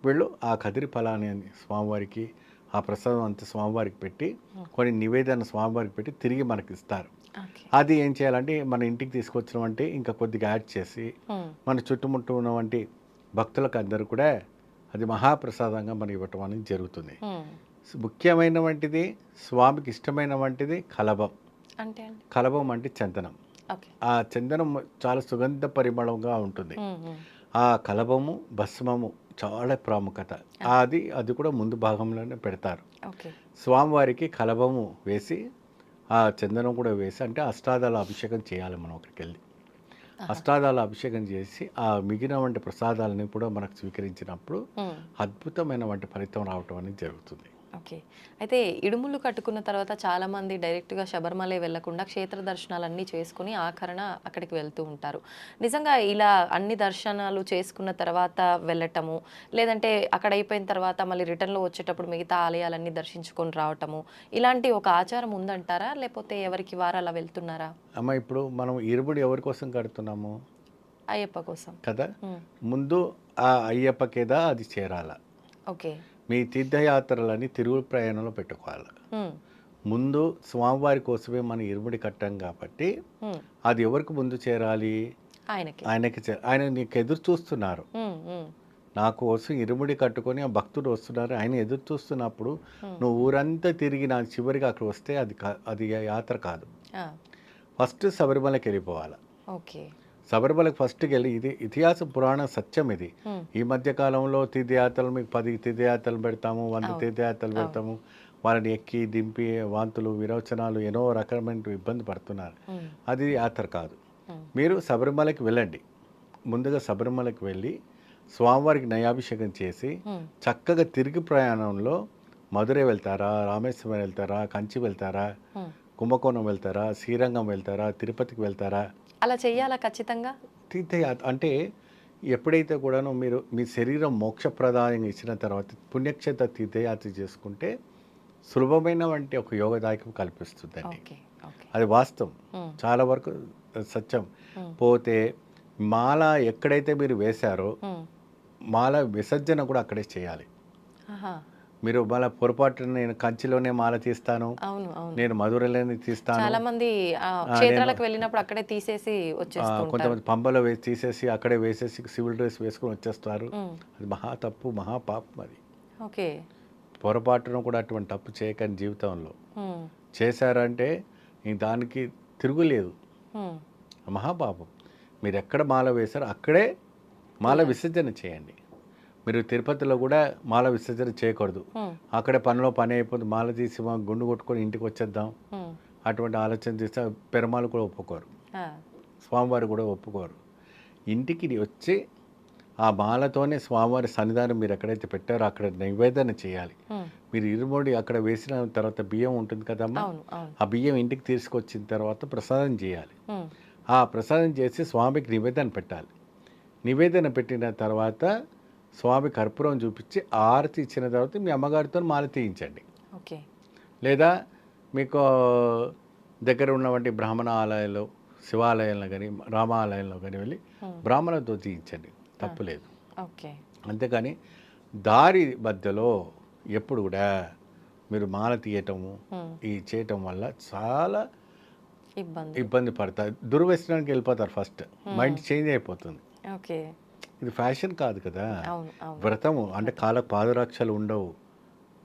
వీళ్ళు ఆ కదిరి ఫలాన్ని స్వామివారికి ఆ ప్రసాదం అంతా స్వామివారికి పెట్టి కొన్ని నివేదన స్వామివారికి పెట్టి తిరిగి మనకి ఇస్తారు. అది ఏం చేయాలంటే మన ఇంటికి తీసుకొచ్చినవంటి ఇంకా కొద్దిగా యాడ్ చేసి మన చుట్టుముట్టు ఉన్నవంటి భక్తులకు అందరూ కూడా అది మహాప్రసాదంగా మనం ఇవ్వటం అనేది జరుగుతుంది. ముఖ్యమైన వంటిది స్వామికి ఇష్టమైన వంటిది కలబం. కలబం అంటే చందనం. ఆ చందనం చాలా సుగంధ పరిమళంగా ఉంటుంది. ఆ కలబము భస్మము చాలా ప్రాముఖ్యత. అది కూడా ముందు భాగంలోనే పెడతారు. స్వామివారికి కలబము వేసి ఆ చందనం కూడా వేసి అంటే అష్టాదళ అభిషేకం చేయాలి. మనం అక్కడికి వెళ్ళి అష్టాదళ అభిషేకం చేసి ఆ మిగిలిన వంటి ప్రసాదాలని కూడా మనకు స్వీకరించినప్పుడు అద్భుతమైన వంటి ఫలితం రావటం అనేది జరుగుతుంది. ఓకే. అయితే ఇడుములు కట్టుకున్న తర్వాత చాలామంది డైరెక్ట్గా శబరిమలై వెళ్లకుండా క్షేత్ర దర్శనాలన్నీ చేసుకుని ఆఖరణ అక్కడికి వెళ్తూ ఉంటారు. నిజంగా ఇలా అన్ని దర్శనాలు చేసుకున్న తర్వాత వెళ్ళటము, లేదంటే అక్కడ అయిపోయిన తర్వాత మళ్ళీ రిటర్న్లో వచ్చేటప్పుడు మిగతా ఆలయాలన్నీ దర్శించుకొని రావటము, ఇలాంటి ఒక ఆచారం ఉందంటారా, లేకపోతే ఎవరికి వారు అలా వెళ్తున్నారా? అమ్మ, ఇప్పుడు మనం ఇరుముడి ఎవరి కోసం కడుతున్నాము? అయ్యప్ప కోసం కదా. ముందు ఆ అయ్యప్పకేదా అది చేరాల. ఓకే. మీ తీర్థయాత్రలని తిరుగు ప్రయాణంలో పెట్టుకోవాలి. ముందు స్వామివారి కోసమే మనం ఇరుముడి కట్టాం కాబట్టి అది ఎవరికి ముందు చేరాలి? ఆయనకి. ఆయన నీకు ఎదురు చూస్తున్నారు. నా కోసం ఇరుముడి కట్టుకొని ఆ భక్తుడు వస్తున్నారు, ఆయన ఎదురు చూస్తున్నప్పుడు నువ్వు ఊరంతా తిరిగి నాకు చివరికి అక్కడ వస్తే అది యాత్ర కాదు. ఫస్ట్ శబరిమలకి వెళ్ళిపోవాలి. ఓకే. శబరిమలకి ఫస్ట్కి వెళ్ళి ఇది ఇతిహాస పురాణ సత్యం. ఇది ఈ మధ్య కాలంలో తీర్థయాత్రలు మీకు 10 తీర్థయాత్రలు పెడతాము, 100 తీర్థయాత్రలు పెడతాము, వాళ్ళని ఎక్కి దింపి వాంతులు విరోచనాలు ఎన్నో రకమైన ఇబ్బంది పడుతున్నారు. అది యాత్ర కాదు. మీరు శబరిమలకి వెళ్ళండి. ముందుగా శబరిమలకి వెళ్ళి స్వామివారికి నయాభిషేకం చేసి చక్కగా తిరిగి ప్రయాణంలో మధురై వెళ్తారా, రామేశ్వరం వెళ్తారా, కంచి వెళ్తారా, కుంభకోణం వెళ్తారా, శ్రీరంగం వెళ్తారా, తిరుపతికి వెళ్తారా, అలా చెయ్యాలా ఖచ్చితంగా? తీర్థయాత్ర అంటే ఎప్పుడైతే కూడాను మీరు మీ శరీరం మోక్షప్రదాయంగా ఇచ్చిన తర్వాత పుణ్యక్షేత్ర తీర్థయాత్ర చేసుకుంటే సులభమైన వంటి ఒక యోగదాయకం కల్పిస్తుందండి. అది వాస్తవం, చాలా వరకు సత్యం. పోతే మాల ఎక్కడైతే మీరు వేశారో మాల విసర్జన కూడా అక్కడే చేయాలి. మీరు మళ్ళీ పొరపాటు నేను కంచిలోనే మాల తీస్తాను, నేను మధురలోనే తీస్తాను, చాలా మంది క్షేత్రాలకు వెళ్ళినప్పుడు అక్కడే తీసేసి వచ్చేస్తారు. కొంతమంది పంబలో తీసేసి అక్కడే వేసేసి సివిల్ డ్రెస్ వేసుకొని వచ్చేస్తారు. అది మహా తప్పు, మహా పాపం. అది ఓకే. పొరపాటున కూడా అటువంటి తప్పు చేయకని జీవితంలో చేశారంటే దానికి తిరుగులేదు, మహాపాపం. మీరు ఎక్కడ మాల వేశారో అక్కడే మాల విసర్జన చేయండి. మీరు తిరుపతిలో కూడా మాల విసర్జన చేయకూడదు. అక్కడే పనిలో పని అయిపోతుంది, మాల తీసి గుండు కొట్టుకొని ఇంటికి వచ్చేద్దాం అటువంటి ఆలోచన చేస్తే పెరుమాలు కూడా ఒప్పుకోరు, స్వామివారు కూడా ఒప్పుకోరు. ఇంటికి వచ్చి ఆ మాలతోనే స్వామివారి సన్నిధానం మీరు ఎక్కడైతే పెట్టారో అక్కడ నివేదన చేయాలి. మీరు ఇరుముడి అక్కడ వేసిన తర్వాత బియ్యం ఉంటుంది కదమ్మా, ఆ బియ్యం ఇంటికి తీసుకొచ్చిన తర్వాత ప్రసాదం చేయాలి. ఆ ప్రసాదం చేసి స్వామికి నివేదన పెట్టాలి. నివేదన పెట్టిన తర్వాత స్వామి కర్పూరం చూపించి ఆరతి ఇచ్చిన తర్వాత మీ అమ్మగారితో మాల తీయించండి. ఓకే. లేదా మీకు దగ్గర ఉన్నటువంటి బ్రాహ్మణ ఆలయాల్లో, శివాలయంలో కానీ రామాలయంలో కానీ వెళ్ళి బ్రాహ్మణులతో తీయించండి, తప్పులేదు. ఓకే. అంతేకాని దారి మధ్యలో ఎప్పుడు కూడా మీరు మాల తీయటము ఈ చేయటం వల్ల చాలా ఇబ్బంది పడతారు. దుర్వ్యసనానికి వెళ్ళిపోతారు. ఫస్ట్ మైండ్ చేంజ్ అయిపోతుంది. ఓకే. ఇది ఫ్యాషన్ కాదు కదా, వ్రతము అంటే కాళ్ళకు పాదరక్షలు ఉండవు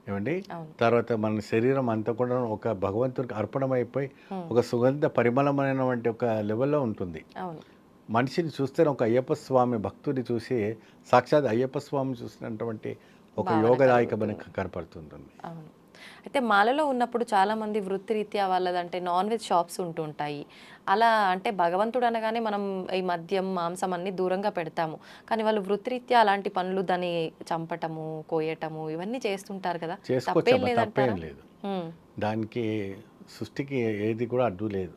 ఏమండి. తర్వాత మన శరీరం అంతా కూడా ఒక భగవంతుడికి అర్పణమైపోయి ఒక సుగంధ పరిమళమైనటువంటి ఒక లెవెల్లో ఉంటుంది. మనిషిని చూస్తే ఒక అయ్యప్ప స్వామి భక్తుడిని చూసి సాక్షాత్ అయ్యప్ప స్వామి చూసినటువంటి ఒక యోగదాయకమైన కనపడుతుంది. అయితే మాలలో ఉన్నప్పుడు చాలామంది వృత్తిరీత్యా వాళ్ళదంటే నాన్ వెజ్ షాప్స్ ఉంటుంటాయి. అలా అంటే భగవంతుడు అనగానే మనం ఈ మద్యం మాంసం అన్ని దూరంగా పెడతాము, కానీ వాళ్ళు వృత్తిరీత్యా అలాంటి పనులు దాన్ని చంపటము, కోయటము ఇవన్నీ చేస్తుంటారు కదా. తప్పేం లేదు, దానికి సృష్టికి ఏది కూడా అడ్డు లేదు.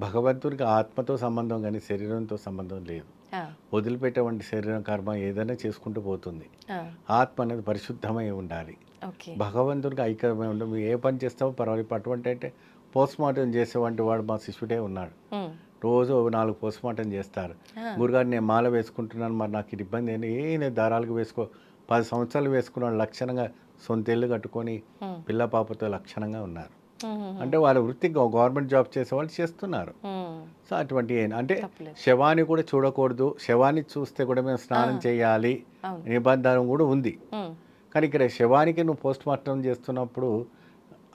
భగవంతునికి ఆత్మతో సంబంధం కానీ శరీరంతో సంబంధం లేదు. ఆ, వదిలిపెట్టేటువంటి శరీరం కర్మ ఏదైనా చేసుకుంటూ పోతుంది. ఆ, ఆత్మ అనేది పరిశుద్ధమై ఉండాలి. ఓకే. భగవంతునికి ఐక్యమై ఉండాలి. నువ్వు ఏ పని చేస్తావో పర్వాలేదు. అటువంటి అంటే పోస్ట్మార్టం చేసేవంటి వాడు మా శిష్యుడే ఉన్నాడు. ఉమ్, రోజు 4 పోస్ట్మార్టం చేస్తారు. ఆ, గురుగారు నేను మాల వేసుకుంటున్నాను, మరి నాకు ఇది ఇబ్బంది ఏంటి? నేను దారాలకు వేసుకో. 10 సంవత్సరాలు వేసుకున్నాడు, లక్షణంగా సొంత ఇల్లు కట్టుకొని ఉమ్, పిల్ల పాపతో లక్షణంగా ఉన్నారు. ఉమ్, ఉమ్, అంటే వాళ్ళ వృత్తి గవర్నమెంట్ జాబ్ చేసే వాళ్ళు చేస్తున్నారు. ఉమ్, సో అటువంటి అంటే తప్పలేదు. శవాన్ని కూడా చూడకూడదు. శవాన్ని చూస్తే కూడా మేము స్నానం చేయాలి అవును. నిబంధన కూడా ఉంది. ఉమ్, కానీ ఇక్కడ శవానికి నువ్వు పోస్ట్ మార్టం చేస్తున్నప్పుడు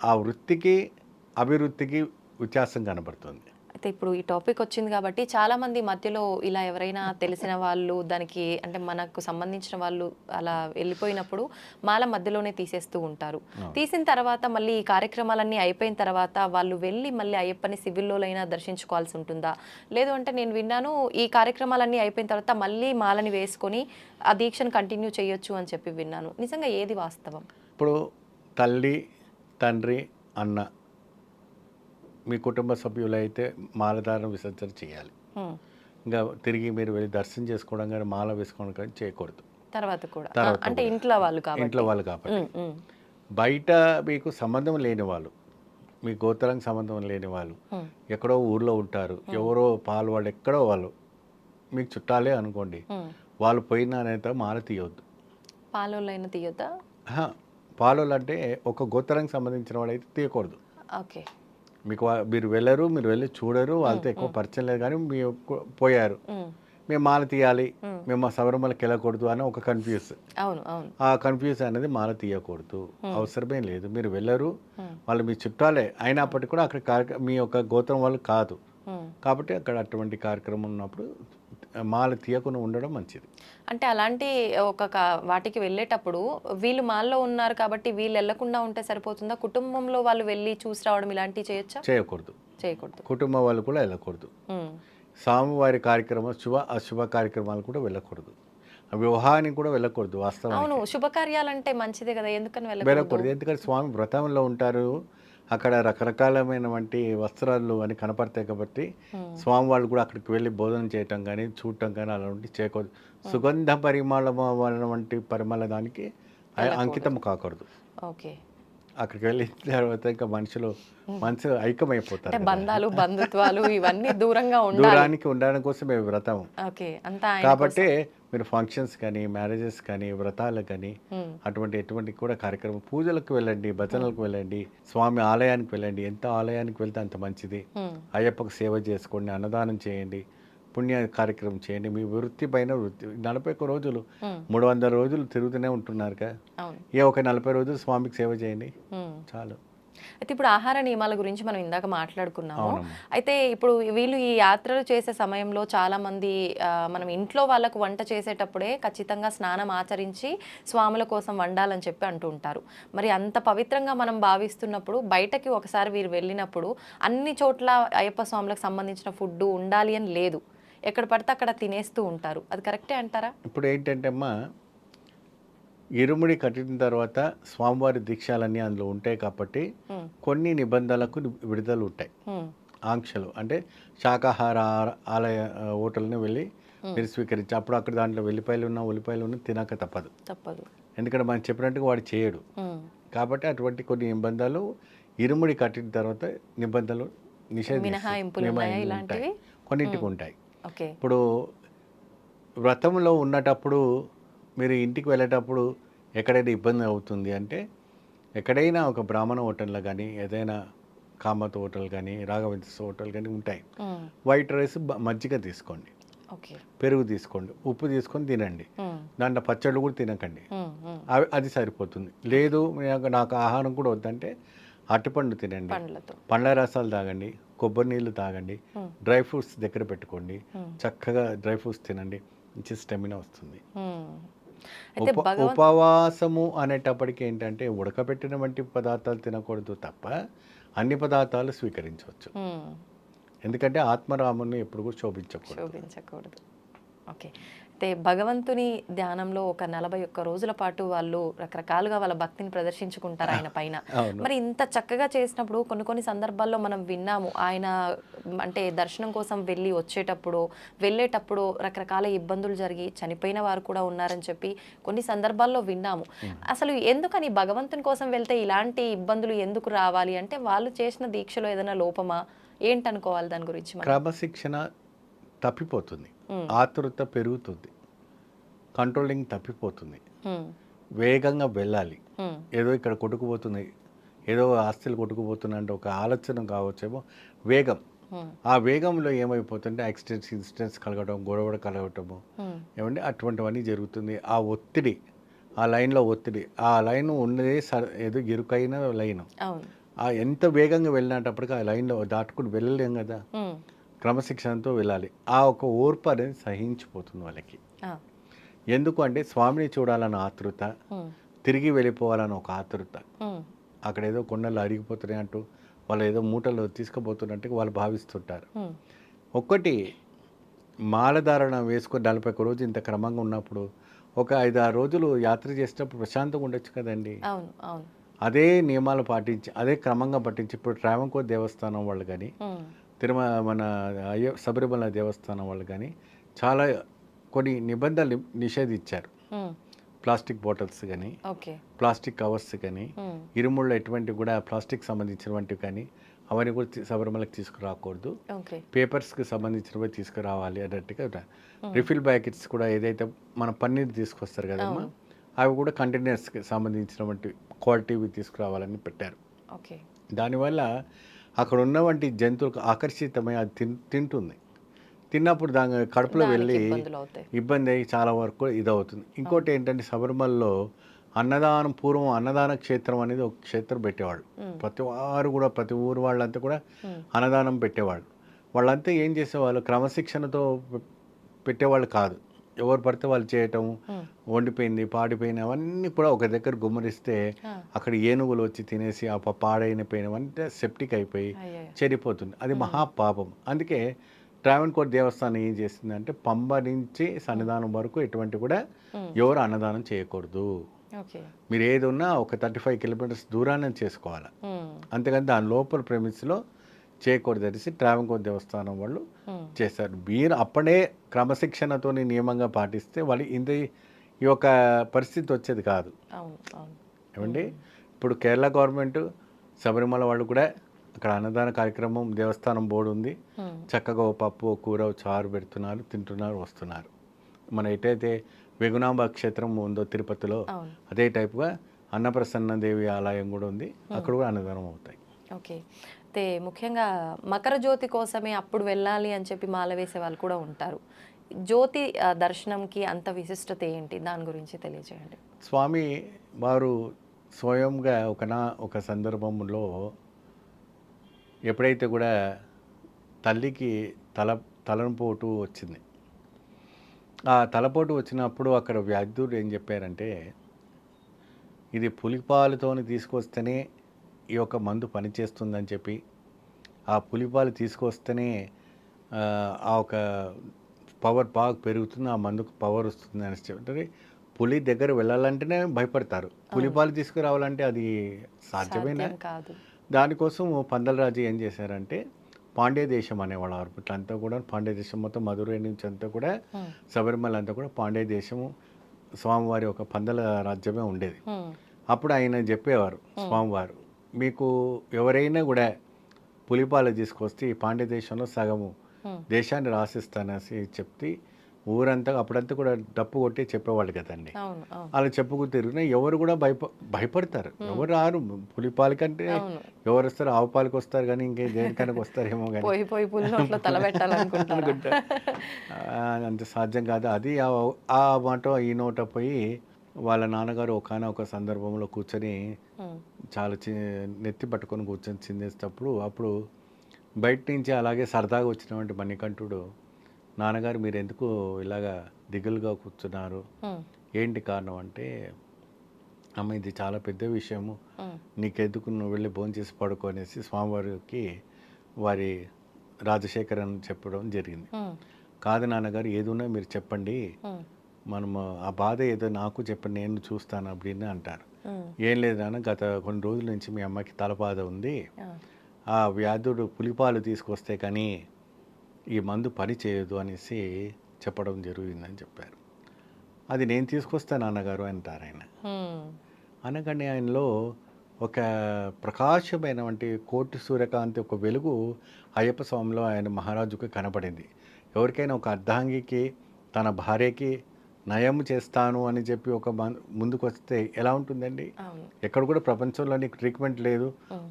ఆ వృత్తికి అభివృద్ధికి వ్యత్యాసం కనబడుతుంది. అయితే ఇప్పుడు ఈ టాపిక్ వచ్చింది కాబట్టి చాలా మంది మధ్యలో ఇలా ఎవరైనా తెలిసిన వాళ్ళు దానికి అంటే మనకు సంబంధించిన వాళ్ళు అలా వెళ్ళిపోయినప్పుడు మాల మధ్యలోనే తీసేస్తూ ఉంటారు. తీసిన తర్వాత మళ్ళీ ఈ కార్యక్రమాలన్నీ అయిపోయిన తర్వాత వాళ్ళు వెళ్ళి మళ్ళీ అయ్యప్పని సివిల్లోనైనా దర్శించుకోవాల్సి ఉంటుందా? లేదు అంటే నేను విన్నాను ఈ కార్యక్రమాలన్నీ అయిపోయిన తర్వాత మళ్ళీ మాలని వేసుకొని ఆ దీక్షను కంటిన్యూ చేయొచ్చు అని చెప్పి విన్నాను. నిజంగా ఏది వాస్తవం? ఇప్పుడు తల్లి, తండ్రి, అన్న మీ కుటుంబ సభ్యులైతే మాలధారణ విసర్జన చేయాలి. ఉమ్, ఇంకా తిరిగి మీరు వెళ్ళి దర్శనం చేసుకోవడం కానీ మాల వేసుకోవడం కానీ చేయకూడదు. తర్వాత కూడా తర్వాత అంటే కూడా. ఇంట్లో వాళ్ళు కాబట్టి. ఇంట్లో వాళ్ళు కాబట్టి. ఉమ్, ఉమ్, బయట మీకు సంబంధం లేని వాళ్ళు, మీ గోత్రానికి సంబంధం లేని వాళ్ళు ఉమ్, ఎక్కడో ఊర్లో ఉంటారు, ఎవరో పాలు వాళ్ళు ఎక్కడో వాళ్ళు మీకు చుట్టాలే అనుకోండి, ఉమ్. వాళ్ళు పోయిన అనేది మాల తీయవద్దు. పాలోళ్ళైనా తీయొద్దా? పాలోళ్ళు అంటే ఒక గోత్రానికి సంబంధించిన వాళ్ళు అయితే తీయకూడదు. ఓకే. మీకు మీరు వెళ్ళరు, మీరు వెళ్ళి చూడరు, వాళ్ళతో ఎక్కువ పరిచయం లేదు, కానీ మీరు పోయారు, ఉమ్, మేము మాల తీయాలి, మేము మా శబరిమలకి వెళ్ళకూడదు అని ఒక కన్ఫ్యూజ్. అవును, అవును. ఆ కన్ఫ్యూజ్ అనేది మాల తీయకూడదు, అవసరమే లేదు. మీరు వెళ్ళరు, వాళ్ళు మీ చుట్టాలే అయినప్పటికీ కూడా అక్కడ మీ యొక్క గోత్రం వాళ్ళు కాదు ఉమ్. కాబట్టి అక్కడ అటువంటి కార్యక్రమం ఉన్నప్పుడు మాల తీయకుండా ఉండడం మంచిది. అంటే అలాంటి ఒక వాటికి వెళ్ళేటప్పుడు వీళ్ళు మాల్లో ఉన్నారు కాబట్టి వీళ్ళు వెళ్లకుండా ఉంటే సరిపోతుందా? కుటుంబంలో వాళ్ళు వెళ్ళి చూసి రావడం ఇలాంటివి చేయొచ్చా? చేయకూడదు. చేయకూడదు. కుటుంబం వాళ్ళు కూడా వెళ్ళకూడదు. ఉమ్, స్వామివారి కార్యక్రమం శుభ అశుభ కార్యక్రమాలు కూడా వెళ్ళకూడదు. వివాహానికి కూడా వెళ్ళకూడదు. వాస్తవం అవును, శుభకార్యాలంటే మంచిదే కదా, ఎందుకని వెళ్ళకూడదు? వెళ్ళకూడదు. ఎందుకంటే స్వామి వ్రతంలో ఉంటారు, అక్కడ రకరకాలమైనటువంటి వస్త్రాలు అని కనపడతాయి కాబట్టి స్వామి వాళ్ళు కూడా అక్కడికి వెళ్ళి భోజనం చేయటం కానీ చూడటం కానీ అలాంటి చేయకూడదు. సుగంధ పరిమళం వంటి పరిమళ దానికి అంకితం కాకూడదు. ఓకే. అక్కడికి వెళ్ళిన తర్వాత ఇంకా మనుషులు ఐక్యమైపోతారు. అంటే బంధాలు బంధుత్వాలు ఇవన్నీ దూరంగా ఉండాలి. దూరానికి ఉండడం కోసమే వ్రతం. ఓకే, అంతా కాబట్టి మీరు ఫంక్షన్స్ కానీ మ్యారేజెస్ కానీ వ్రతాలకు కానీ ఎటువంటి కూడా కార్యక్రమం పూజలకు వెళ్ళండి, భజనలకు వెళ్ళండి, స్వామి ఆలయానికి వెళ్ళండి. ఎంత ఆలయానికి వెళ్తే అంత మంచిది. అయ్యప్పకు సేవ చేసుకోండి, అన్నదానం చేయండి, పుణ్య కార్యక్రమం చేయండి. మీ వృత్తి పైన వృత్తి 41 రోజులు 300 రోజులు తిరుగుతూనే ఉంటున్నారు కదా, ఒక 40 రోజులు స్వామికి సేవ చేయండి చాలు. అయితే ఇప్పుడు ఆహార నియమాల గురించి మనం ఇందాక మాట్లాడుకున్నాము. అయితే ఇప్పుడు వీళ్ళు ఈ యాత్రలు చేసే సమయంలో చాలా మంది మనం ఇంట్లో వాళ్ళకు వంట చేసేటప్పుడే ఖచ్చితంగా స్నానం ఆచరించి స్వాముల కోసం వండాలని చెప్పి అంటూ ఉంటారు. మరి అంత పవిత్రంగా మనం భావిస్తున్నప్పుడు బయటకి ఒకసారి వీరు వెళ్ళినప్పుడు అన్ని చోట్ల అయ్యప్ప స్వాములకు సంబంధించిన ఫుడ్ ఉండాలి అని లేదు, ఎక్కడ పడితే అక్కడ తినేస్తూ ఉంటారు. అది కరెక్టే అంటారా? ఇప్పుడు ఏంటంటే అమ్మా, ఇరుముడి కట్టిన తర్వాత స్వామివారి దీక్షలన్నీ అందులో ఉంటాయి కాబట్టి కొన్ని నిబంధనలకు విడుదల ఉంటాయి, ఆంక్షలు. అంటే శాకాహార ఆలయ హోటల్ని వెళ్ళి మీరు స్వీకరించి అప్పుడు అక్కడ దాంట్లో ఉల్లిపాయలు ఉన్న తినక తప్పదు. ఎందుకంటే మనం చెప్పినట్టుగా వాడు చేయడు కాబట్టి అటువంటి కొన్ని నిబంధనలు ఇరుముడి కట్టిన తర్వాత నిబంధనలు ఇలాంటివి కొన్నింటికి ఉంటాయి. ఓకే. ఇప్పుడు వ్రతంలో ఉన్నటప్పుడు మీరు ఇంటికి వెళ్ళేటప్పుడు ఎక్కడైనా ఇబ్బంది అవుతుంది అంటే ఎక్కడైనా ఒక బ్రాహ్మణ హోటల్లో కానీ ఏదైనా కామత్ హోటల్ కానీ రాఘవేంద్ర హోటల్ కానీ ఉంటాయి. వైట్ రైస్ మజ్జిగ తీసుకోండి, పెరుగు తీసుకోండి, ఉప్పు తీసుకొని తినండి, దాంట్లో పచ్చళ్ళు కూడా తినకండి, అది సరిపోతుంది. లేదు నాకు ఆహారం కూడా వద్దంటే అరటిపండు తినండి, పండ్ల రసాలు తాగండి, కొబ్బరి నీళ్ళు తాగండి, డ్రై ఫ్రూట్స్ దగ్గర పెట్టుకోండి, చక్కగా డ్రై ఫ్రూట్స్ తినండి, మంచి స్టెమినా వస్తుంది. ఉపవాసము అనేటప్పటికి ఏంటంటే ఉడకబెట్టిన వంటి పదార్థాలు తినకూడదు తప్ప అన్ని పదార్థాలు స్వీకరించవచ్చు. ఎందుకంటే ఆత్మరాముని ఎప్పుడు కూడా శోభించకూడదు. ఓకే. అయితే భగవంతుని ధ్యానంలో ఒక 41 రోజుల పాటు వాళ్ళు రకరకాలుగా వాళ్ళ భక్తిని ప్రదర్శించుకుంటారు ఆయన పైన. అవును. మరి ఇంత చక్కగా చేసినప్పుడు కొన్ని సందర్భాల్లో మనం విన్నాము ఆయన అంటే దర్శనం కోసం వెళ్ళేటప్పుడు రకరకాల ఇబ్బందులు జరిగి చనిపోయిన వారు కూడా ఉన్నారని చెప్పి కొన్ని సందర్భాల్లో విన్నాము. అసలు ఎందుకని భగవంతుని కోసం వెళ్తే ఇలాంటి ఇబ్బందులు ఎందుకు రావాలి అంటే వాళ్ళు చేసిన దీక్షలో ఏదైనా లోపమా ఏంటనుకోవాలి దాని గురించి మనం? క్రమశిక్షణ తప్పిపోతుంది, ఆతురత పెరుగుతుంది, కంట్రోలింగ్ తప్పిపోతుంది. ఉమ్, వేగంగా వెళ్ళాలి, ఉమ్, ఏదో ఇక్కడ కొట్టుకుపోతుంది, ఏదో ఆస్తులు కొట్టుకుపోతున్నాయి అంటే ఒక ఆలోచన కావచ్చేమో, వేగం. ఉమ్, ఆ వేగంలో ఏమైపోతుంటే యాక్సిడెంట్స్, ఇన్సిడెంట్స్ కలగడం, గొడవ కలగటము, ఉమ్, ఏమంటే అటువంటివన్నీ జరుగుతుంది. ఆ ఒత్తిడి, ఆ లైన్లో ఒత్తిడి, ఆ లైన్ ఉన్నదే ఏదో ఇరుకైన లైన్. అవును. ఆ ఎంత వేగంగా వెళ్ళినప్పటికీ ఆ లైన్లో దాటుకుని వెళ్ళలేం కదా. ఉమ్, క్రమశిక్షణతో వెళ్ళాలి. ఆ ఒక ఓర్పు అనేది సహించిపోతుంది వాళ్ళకి. ఆ, ఎందుకు అంటే స్వామిని చూడాలన్న ఆతృత, ఉమ్, తిరిగి వెళ్ళిపోవాలన్న ఒక ఆతృత. ఉమ్, అక్కడ ఏదో కొండలు అరిగిపోతున్నాయి అంటూ వాళ్ళు ఏదో మూటలు తీసుకుపోతున్నట్టుగా వాళ్ళు భావిస్తుంటారు. ఉమ్, ఒక్కటి మాలధారణ వేసుకొని 41 రోజు ఇంత క్రమంగా ఉన్నప్పుడు ఒక 5-6 రోజులు యాత్ర చేసేటప్పుడు ప్రశాంతంగా ఉండొచ్చు కదండి. అవును. అవును. అదే నియమాలు పాటించి అదే క్రమంగా పట్టించి ఇప్పుడు ట్రావెంకోర్ దేవస్థానం వాళ్ళు కానీ, ఉమ్, మన శబరిమల దేవస్థానం వాళ్ళు కానీ చాలా కొన్ని నిబంధనలు నిషేధించారు. ఉమ్, ప్లాస్టిక్ బాటిల్స్ కానీ, ఓకే. ప్లాస్టిక్ కవర్స్ కానీ, ఉమ్, ఇరుముళ్ళు ఎటువంటివి కూడా ప్లాస్టిక్ సంబంధించినవంటివి కానీ అవన్నీ కూడా శబరిమలకి తీసుకురాకూడదు. ఓకే. పేపర్స్కి సంబంధించినవి తీసుకురావాలి అన్నట్టుగా. రిఫిల్ ప్యాకెట్స్ కూడా ఏదైతే మన పన్నీర్ తీసుకొస్తారు కదమ్మా, అవి కూడా కంటైనర్స్కి సంబంధించినటువంటి క్వాలిటీవి తీసుకురావాలని పెట్టారు. ఓకే. దానివల్ల అక్కడ ఉన్నవంటి జంతువులకు ఆకర్షితమై అది తింటుంది. తిన్నప్పుడు దాని కడుపులో వెళ్ళి ఇబ్బందులు అవుతాయి. ఇబ్బంది అయ్యి చాలా వరకు ఇదవుతుంది. ఇంకోటి ఏంటంటే శబరిమలలో పూర్వం అన్నదాన క్షేత్రం అనేది ఒక క్షేత్రం పెట్టేవాళ్ళు. ప్రతి ఊరు వాళ్ళంతా కూడా అన్నదానం పెట్టేవాళ్ళు. వాళ్ళంతా ఏం చేసేవాళ్ళు, క్రమశిక్షణతో పెట్టేవాళ్ళు కాదు. ఎవరు పడితే వాళ్ళు చేయటం, వండిపోయింది పాడిపోయింది అవన్నీ కూడా ఒక దగ్గర గుమ్మరిస్తే అక్కడ ఏనుగులు వచ్చి తినేసి ఆ పాడైపోయినవంటే సెప్టిక్ అయిపోయి చెడిపోతుంది. అది మహాపాపం. అందుకే ట్రావెన్కోర్ దేవస్థానం ఏం చేసిందంటే పంబ నుంచి సన్నిధానం వరకు ఎటువంటి కూడా ఎవరు అన్నదానం చేయకూడదు. మీరు ఏది ఉన్నా ఒక 35 కిలోమీటర్స్ దూరాన్ని చేసుకోవాలి. అంతేకాని దాని లోపల ప్రెమిస్లో చేయకూడదు అనేసి ట్రావెన్కోర్ దేవస్థానం వాళ్ళు చేశారు. మీరు అప్పుడే క్రమశిక్షణతో నియమంగా పాటిస్తే వాళ్ళు ఈ యొక్క పరిస్థితి వచ్చేది కాదు. ఏమండి, ఇప్పుడు కేరళ గవర్నమెంట్ శబరిమల వాళ్ళు కూడా అక్కడ అన్నదాన కార్యక్రమం దేవస్థానం బోర్డు ఉంది. చక్కగా ఓ పప్పు ఓ కూర ఓ చారు పెడుతున్నారు, తింటున్నారు, వస్తున్నారు. మన ఎటైతే వెగునాంబ క్షేత్రం ఉందో తిరుపతిలో అదే టైపుగా అన్నప్రసన్నదేవి ఆలయం కూడా ఉంది. అక్కడ కూడా అన్నదానం అవుతాయి. ఓకే. అయితే ముఖ్యంగా మకర జ్యోతి కోసమే అప్పుడు వెళ్ళాలి అని చెప్పి మాల వేసే వాళ్ళు కూడా ఉంటారు. జ్యోతి దర్శనంకి అంత విశిష్టత ఏంటి, దాని గురించి తెలియజేయండి. స్వామి వారు స్వయంగా ఒక సందర్భంలో ఎప్పుడైతే కూడా తల్లికి తలపోటు వచ్చింది, ఆ తలపోటు వచ్చినప్పుడు అక్కడ వైద్యుడు ఏం చెప్పారంటే, ఇది పులిపాలతో తీసుకొస్తేనే ఈ యొక్క మందు పనిచేస్తుందని చెప్పి, ఆ పులిపాలు తీసుకొస్తేనే ఆ ఒక పవర్ బాగా పెరుగుతుంది, ఆ మందుకు పవర్ వస్తుంది అని చెప్పి పులి దగ్గర వెళ్ళాలంటేనే భయపడతారు. పులిపాలు తీసుకురావాలంటే అది సాధ్యమేనా? దానికోసం పందలరాజు ఏం చేశారంటే, పాండ్య దేశం అనేవాళ్ళు అప్పట్లో కూడా పాండ్య దేశం మొత్తం మధురై నుంచి అంతా కూడా శబరిమల అంతా కూడా పాండ్య దేశము, స్వామివారి ఒక పందల రాజ్యమే ఉండేది. అప్పుడు ఆయన చెప్పేవారు స్వామివారు, మీకు ఎవరైనా కూడా పులిపాలు తీసుకొస్తే ఈ పాండ్య దేశంలో సగము దేశాన్ని రాసిస్తానని చెప్తే ఊరంతా అప్పుడంతా కూడా డప్పు కొట్టి చెప్పేవాళ్ళు కదండి. అలా చెప్పుకు తిరిగినా ఎవరు కూడా భయపడతారు. ఎవరు రారు పులిపాల కంటే. ఎవరు వస్తారు, ఆవు పాలకి వస్తారు కానీ ఇంకే దేనికైనా వస్తారేమో కానీ అంత సాధ్యం కాదు. అది ఆ మాట ఈ నోట పోయి వాళ్ళ నాన్నగారు ఒక సందర్భంలో కూర్చొని చాలా నెత్తి పట్టుకొని కూర్చొని చిందేసేటప్పుడు అప్పుడు బయట నుంచి అలాగే సరదాగా వచ్చినటువంటి మణికంఠుడు, నాన్నగారు మీరు ఎందుకు ఇలాగా దిగులుగా కూర్చున్నారు, ఏంటి కారణం అంటే, అమ్మ ఇది చాలా పెద్ద విషయము, నీకెందుకు నువ్వు వెళ్ళి భోంచేసి పడుకోనేసి స్వామివారికి వారి రాజశేఖరన్ చెప్పడం జరిగింది. కాదు నాన్నగారు ఏదున్నా మీరు చెప్పండి, మనము ఆ బాధ ఏదో నాకు చెప్పండి, నేను చూస్తాను அப்படின்னு అంటారు. ఏం లేదు నాన్న, గత కొన్ని రోజుల నుంచి మీ అమ్మకి తలబాధ ఉంది, ఆ వ్యాధుడు పులిపాలు తీసుకొస్తే కానీ ఈ మందు పని చేయదు అనేసి చెప్పడం జరిగిందని చెప్పారు. అది నేను తీసుకొస్తాను నాన్నగారు అంటారు ఆయన. అనగానే ఆయనలో ఒక ప్రకాశమైనటువంటి కోటి సూర్యకాంతి ఒక వెలుగు అయ్యప్ప స్వామిలో ఆయన మహారాజుకు కనపడింది. ఎవరికైనా ఒక అర్ధాంగికి తన భార్యకి నయం చేస్తాను అని చెప్పి ఒక ముందుకు వస్తే ఎలా ఉంటుందండి? ఎక్కడ కూడా ప్రపంచంలో నీకు ట్రీట్మెంట్ లేదు,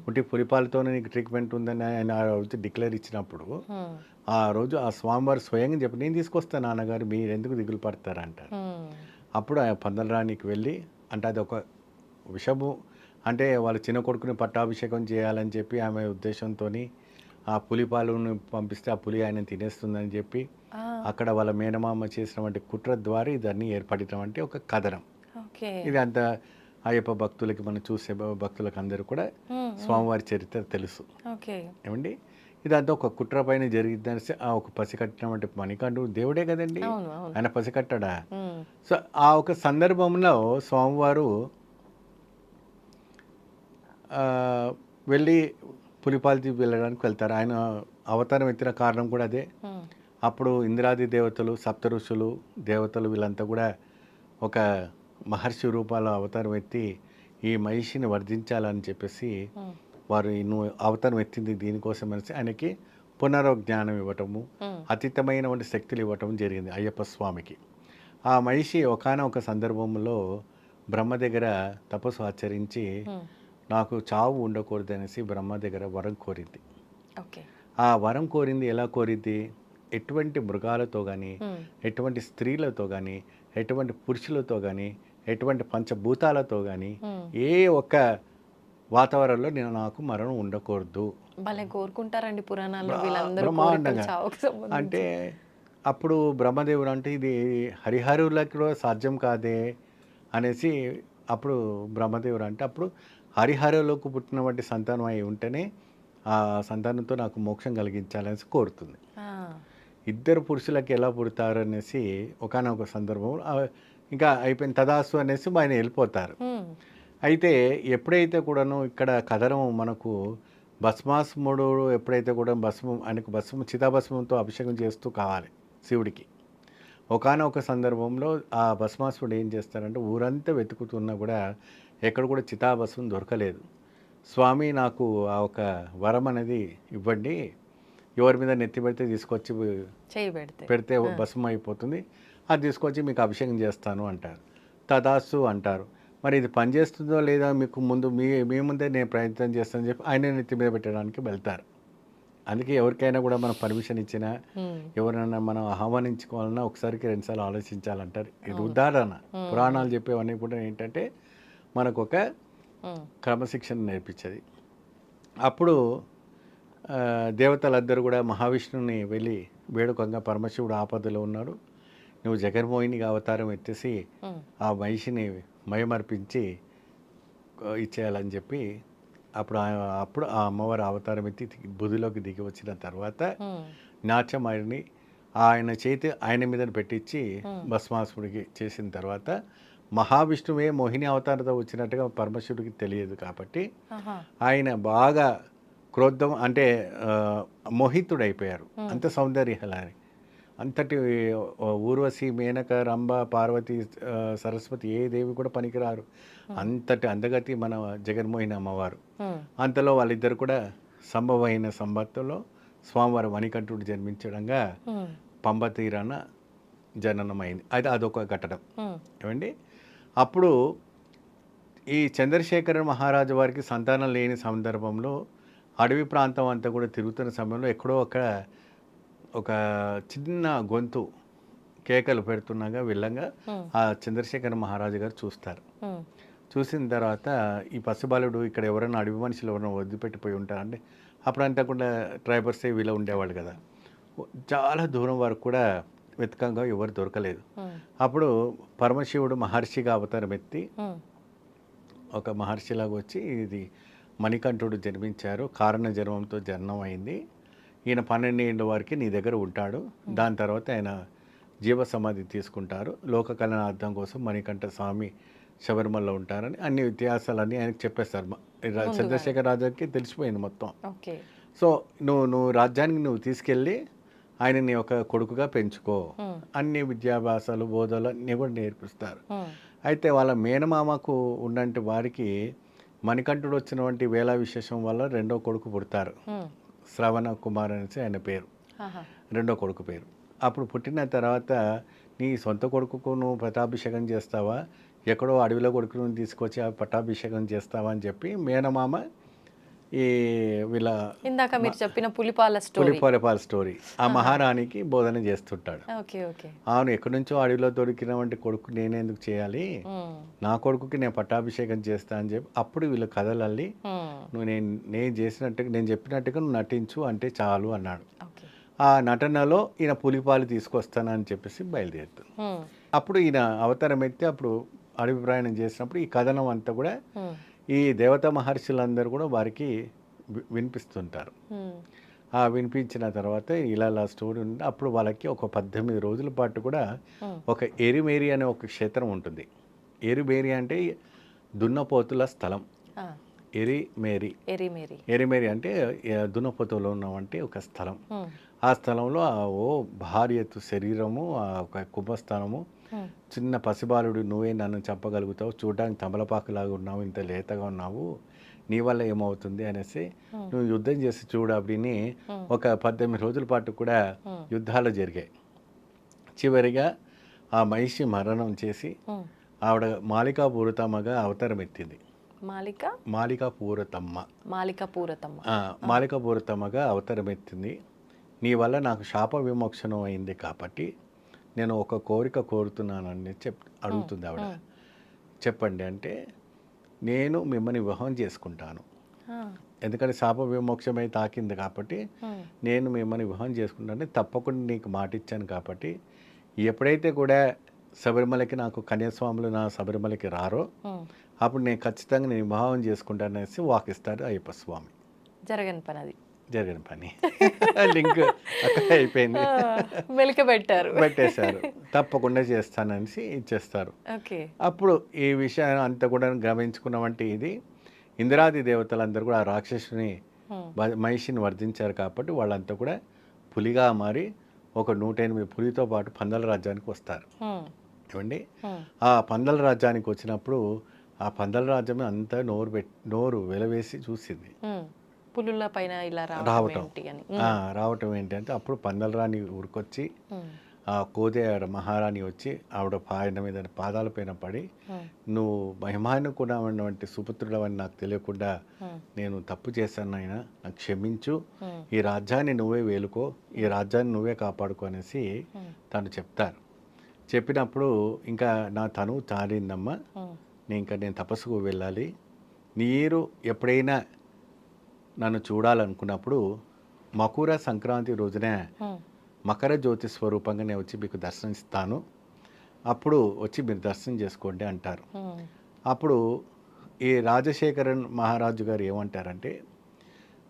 ఉంటే పులిపాలతోనే నీకు ట్రీట్మెంట్ ఉందని ఆయన ఆ రోజు డిక్లేర్ ఇచ్చినప్పుడు ఆ రోజు ఆ స్వామివారు స్వయంగా చెప్పి నేను తీసుకొస్తాను నాన్నగారు, మీరు ఎందుకు దిగులు పడతారంటారు. అప్పుడు ఆ పందలరానికి వెళ్ళి, అంటే అది ఒక విషము, అంటే వాళ్ళ చిన్న కొడుకుని పట్టాభిషేకం చేయాలని చెప్పి ఆమె ఉద్దేశంతో ఆ పులిపాలను పంపిస్తే ఆ పులి ఆయన తినేస్తుందని చెప్పి అక్కడ వాళ్ళ మేనమామ చేసినటువంటి కుట్ర ద్వారా ఇదన్నీ ఏర్పడినటువంటి ఒక కథనం. ఇది అంత అయ్యప్ప భక్తులకి, మనం చూసే భక్తులకు అందరూ కూడా స్వామివారి చరిత్ర తెలుసు. ఏమండి, ఇదంతా ఒక కుట్ర పైన జరిగిందని ఆ ఒక పసికట్టినటువంటి మణికంఠుడు దేవుడే కదండి, ఆయన పసికట్టడా. సో ఆ ఒక సందర్భంలో స్వామివారు వెళ్ళి పులిపాలతి వెళ్ళడానికి వెళ్తారు. ఆయన అవతారం ఎత్తిన కారణం కూడా అదే. అప్పుడు ఇంద్రాది దేవతలు, సప్త ఋషులు, దేవతలు వీళ్ళంతా కూడా ఒక మహర్షి రూపాల అవతారం ఎత్తి ఈ మహిషిని వర్ధించాలని చెప్పేసి వారు నువ్వు అవతారం ఎత్తింది దీనికోసం అనేసి ఆయనకి పునరుజ్ఞానం ఇవ్వటము, అతీతమైనటువంటి శక్తులు ఇవ్వటం జరిగింది అయ్యప్ప స్వామికి. ఆ మహిషి ఒకానొక సందర్భంలో బ్రహ్మ దగ్గర తపస్సు ఆచరించి నాకు చావు ఉండకూడదు అనేసి బ్రహ్మ దగ్గర వరం కోరింది. ఆ వరం కోరింది ఎలా కోరింది? ఎటువంటి మృగాలతో కానీ, ఎటువంటి స్త్రీలతో కానీ, ఎటువంటి పురుషులతో కానీ, ఎటువంటి పంచభూతాలతో కానీ ఏ ఒక్క వాతావరణంలో నేను నాకు మరణం ఉండకూడదు. కోరుకుంటారండి పురాణాల్లో బ్రహ్మాండంగా. అంటే అప్పుడు బ్రహ్మదేవుడు అంటే ఇది హరిహరులకు కూడా సాధ్యం కాదే అనేసి అప్పుడు బ్రహ్మదేవుడు అంటే అప్పుడు హరిహరులకు పుట్టినటువంటి సంతానం అయి ఉంటేనే ఆ సంతానంతో నాకు మోక్షం కలిగించాలనేసి కోరుతుంది. ఇద్దరు పురుషులకి ఎలా పుడతారు అనేసి ఒకానొక సందర్భం ఇంకా అయిపోయిన తదాసు అనేసి ఆయన వెళ్ళిపోతారు. అయితే ఎప్పుడైతే కూడాను ఇక్కడ కథనం మనకు భస్మాసుముడు ఎప్పుడైతే కూడా ఆయనకు చితాభస్మంతో అభిషేకం చేస్తూ కావాలి శివుడికి. ఒకానొక సందర్భంలో ఆ భస్మాసుడు ఏం చేస్తారంటే ఊరంతా వెతుకుతున్నా కూడా ఎక్కడ కూడా చితాభస్మం దొరకలేదు. స్వామి నాకు ఆ ఒక వరం అనేది ఇవ్వండి, ఎవరి మీద నెత్తి పెడితే తీసుకొచ్చి పెడితే భస్మం అయిపోతుంది, అది తీసుకొచ్చి మీకు అభిషేకం చేస్తాను అంటారు. తదాసు అంటారు. మరి ఇది పనిచేస్తుందో లేదా మీకు ముందు మీ ముందే నేను ప్రయత్నం చేస్తానని చెప్పి ఆయన నెత్తి మీద పెట్టడానికి వెళ్తారు. అందుకే ఎవరికైనా కూడా మనం పర్మిషన్ ఇచ్చినా, ఎవరైనా మనం ఆహ్వానించుకోవాలన్నా ఒకసారికి 2 సార్లు ఆలోచించాలంటారు. ఇది ఉదాహరణ. పురాణాలు చెప్పేవన్నీ కూడా ఏంటంటే మనకు ఒక క్రమశిక్షణ నేర్పించేది. అప్పుడు దేవతలందరూ కూడా మహావిష్ణువుని వెళ్ళి వేడుకంగా, పరమశివుడు ఆపదలో ఉన్నాడు, నువ్వు జగన్మోహినిగా అవతారం ఎత్తేసి ఆ మహిషిని మయమర్పించి ఇచ్చేయాలని చెప్పి అప్పుడు ఆ అమ్మవారి అవతారం ఎత్తి బుధిలోకి దిగి వచ్చిన తర్వాత నాట్యమారిని ఆయన చేతి ఆయన మీద పెట్టించి భస్మాసుడికి చేసిన తర్వాత మహావిష్ణువే మోహిని అవతారంతో వచ్చినట్టుగా పరమశివుడికి తెలియదు కాబట్టి ఆయన బాగా క్రోధం అంటే మోహితుడైపోయారు. అంత సౌందర్యహలాని, అంతటి ఊర్వశి, మేనక, రంభ, పార్వతి, సరస్వతి ఏ దేవి కూడా పనికిరారు. అంతటి అందగతి మన జగన్మోహిని అమ్మవారు. అంతలో వాళ్ళిద్దరు కూడా సంభవమైన సంబత్తులో స్వామివారి మణికంఠుడు జన్మించడంగా పంబ తీరాన జననమైంది. అదొక ఘటన. ఏమండి, అప్పుడు ఈ చంద్రశేఖర మహారాజు వారికి సంతానం లేని సందర్భంలో అడవి ప్రాంతం అంతా కూడా తిరుగుతున్న సమయంలో ఎక్కడో ఒక చిన్న గొంతు కేకలు పెడుతున్నాగా వెళ్ళంగా ఆ చంద్రశేఖర మహారాజు గారు చూస్తారు. చూసిన తర్వాత ఈ పసిబాలుడు ఇక్కడ ఎవరైనా అడవి మనుషులు ఎవరైనా వదిలిపెట్టిపోయి ఉంటారంటే అప్పుడంతా కూడా ట్రైబర్సే వీళ్ళు ఉండేవాళ్ళు కదా. చాలా దూరం వరకు కూడా వెతకంగా ఎవరు దొరకలేదు. అప్పుడు పరమశివుడు మహర్షిగా అవతారం ఎత్తి ఒక మహర్షిలాగా వచ్చి ఇది మణికంఠుడు జన్మించారు, కారణ జన్మంతో జన్మం అయింది, ఈయన 12 ఏళ్ళ వరకు నీ దగ్గర ఉంటాడు. దాని తర్వాత ఆయన జీవ సమాధి తీసుకుంటారు. లోక కళ్యాణార్థం కోసం మణికంఠ స్వామి శబరిమలలో ఉంటారని అన్ని ఇతిహాసాలన్నీ ఆయనకు చెప్పేస్తారు. చంద్రశేఖర్ రాజాకి తెలిసిపోయింది మొత్తం. ఓకే. సో నువ్వు రాజ్యానికి నువ్వు తీసుకెళ్ళి ఆయనని ఒక కొడుకుగా పెంచుకో, అన్ని విద్యాభ్యాసాలు బోధలు అన్నీ కూడా నేర్పిస్తారు. అయితే వాళ్ళ మేనమామకు ఉన్నంటి వారికి మణికంఠుడు వచ్చినటువంటి వేళ విశేషం వల్ల రెండో కొడుకు పుడతారు. శ్రవణ కుమార్ అనేసి ఆయన పేరు, రెండో కొడుకు పేరు. అప్పుడు పుట్టిన తర్వాత నీ సొంత కొడుకుకు నువ్వు పట్టాభిషేకం చేస్తావా, ఎక్కడో అడవిలో కొడుకును తీసుకొచ్చి ఆ పట్టాభిషేకం చేస్తావా అని చెప్పి మేనమామ ఈ వీళ్ళ ఇందాక మీరు చెప్పిన పులిపాల స్టోరీ ఆ మహారాణికి బోధన చేస్తుంటాడు. అవును, ఎక్కడి నుంచో అడవిలో దొరికినటువంటి కొడుకు నేనెందుకు చేయాలి, నా కొడుకుకి నేను పట్టాభిషేకం చేస్తా అని చెప్పి అప్పుడు వీళ్ళు కథలల్లి నువ్వు నేను చేసినట్టుగా నేను చెప్పినట్టుగా నువ్వు నటించు అంటే చాలు అన్నాడు. ఆ నటనలో ఈయన పులిపాలు తీసుకొస్తానని చెప్పేసి బయలుదేరుతుంది. అప్పుడు ఈయన అవతారం ఎత్తి అప్పుడు అడవి ప్రయాణం చేసినప్పుడు ఈ కథనం అంతా కూడా ఈ దేవతా మహర్షులందరూ కూడా వారికి వినిపిస్తుంటారు. ఆ వినిపించిన తర్వాత ఇలా స్టోరీ ఉంది. అప్పుడు వాళ్ళకి ఒక 18 రోజుల పాటు కూడా ఒక ఎరిమేరి అనే ఒక క్షేత్రం ఉంటుంది. ఎరిమేరి అంటే దున్నపోతుల స్థలం. ఎరిమేరి అంటే దున్నపోతులో ఉన్నవంటి ఒక స్థలం. ఆ స్థలంలో ఓ భారీ ఎత్తు శరీరము, ఒక కుంభస్థానము, చిన్న పసిబాలుడు నువ్వే నన్ను చంపగలుగుతావు, చూడడానికి తమలపాకులాగా ఉన్నావు, ఇంత లేతగా ఉన్నావు, నీ వల్ల ఏమవుతుంది అనేసి నువ్వు యుద్ధం చేసి చూడు అప్పుడిని ఒక 18 రోజుల పాటు కూడా యుద్ధాలు జరిగాయి. చివరిగా ఆ మహిషి మరణం చేసి ఆవిడ మాలికాపూరతమ్మగా అవతారం ఎత్తింది. మాలికాపూరతమ్మగా అవతారం ఎత్తింది. నీ వల్ల నాకు శాప విమోక్షణం అయింది కాబట్టి నేను ఒక కోరిక కోరుతున్నానని అడుగుతుంది ఆవిడ. చెప్పండి అంటే, నేను మిమ్మల్ని వివాహం చేసుకుంటాను, ఎందుకంటే శాప విమోక్షమై తాకింది కాబట్టి నేను మిమ్మల్ని వివాహం చేసుకుంటాను, తప్పకుండా నీకు మాట ఇచ్చాను కాబట్టి ఎప్పుడైతే కూడా శబరిమలకి నాకు కన్యాస్వాములు నా శబరిమలకి రారో అప్పుడు నేను ఖచ్చితంగా నేను వివాహం చేసుకుంటాననేసి వాకిస్తారు అయ్యప్ప స్వామి. జరగని పని లింక్ అక్కడ అయిపోయింది, పెట్టేశారు. తప్పకుండా చేస్తాననేసి ఇచ్చేస్తారు. అప్పుడు ఈ విషయాన్ని అంతా కూడా గమనించుకున్నవంటి ఇది ఇంద్రాది దేవతలందరూ కూడా ఆ రాక్షసుని మహిషిని వర్ధించారు కాబట్టి వాళ్ళంతా కూడా పులిగా మారి ఒక 108 పులితో పాటు పందల రాజ్యానికి వస్తారు. ఏమండి, ఆ పందల రాజ్యానికి వచ్చినప్పుడు ఆ పందల రాజ్యం అంతా నోరు వెలవేసి చూసింది. పులుల పైన ఇలా రావటం ఏంటి అంటే అప్పుడు పందలరాణి ఊరికొచ్చి ఆ కోదే మహారాణి వచ్చి ఆవిడ మీద పాదాల పైన పడి, నువ్వు మహిమానుకున్నటువంటి సుపుత్రుడవని నాకు తెలియకుండా నేను తప్పు చేశాను ఆయన, నాకు క్షమించు, ఈ రాజ్యాన్ని నువ్వే వేలుకో, ఈ రాజ్యాన్ని నువ్వే కాపాడుకో అనేసి తను చెప్తారు. చెప్పినప్పుడు ఇంకా నా తను తారిందమ్మా, నేను తపస్సుకు వెళ్ళాలి, మీరు ఎప్పుడైనా నన్ను చూడాలనుకున్నప్పుడు మకర సంక్రాంతి రోజున మకర జ్యోతి స్వరూపంగా నేను వచ్చి మీకు దర్శనమిస్తాను, అప్పుడు వచ్చి మీరు దర్శనం చేసుకోండి అంటారు. అప్పుడు ఈ రాజశేఖరన్ మహారాజు గారు ఏమంటారంటే,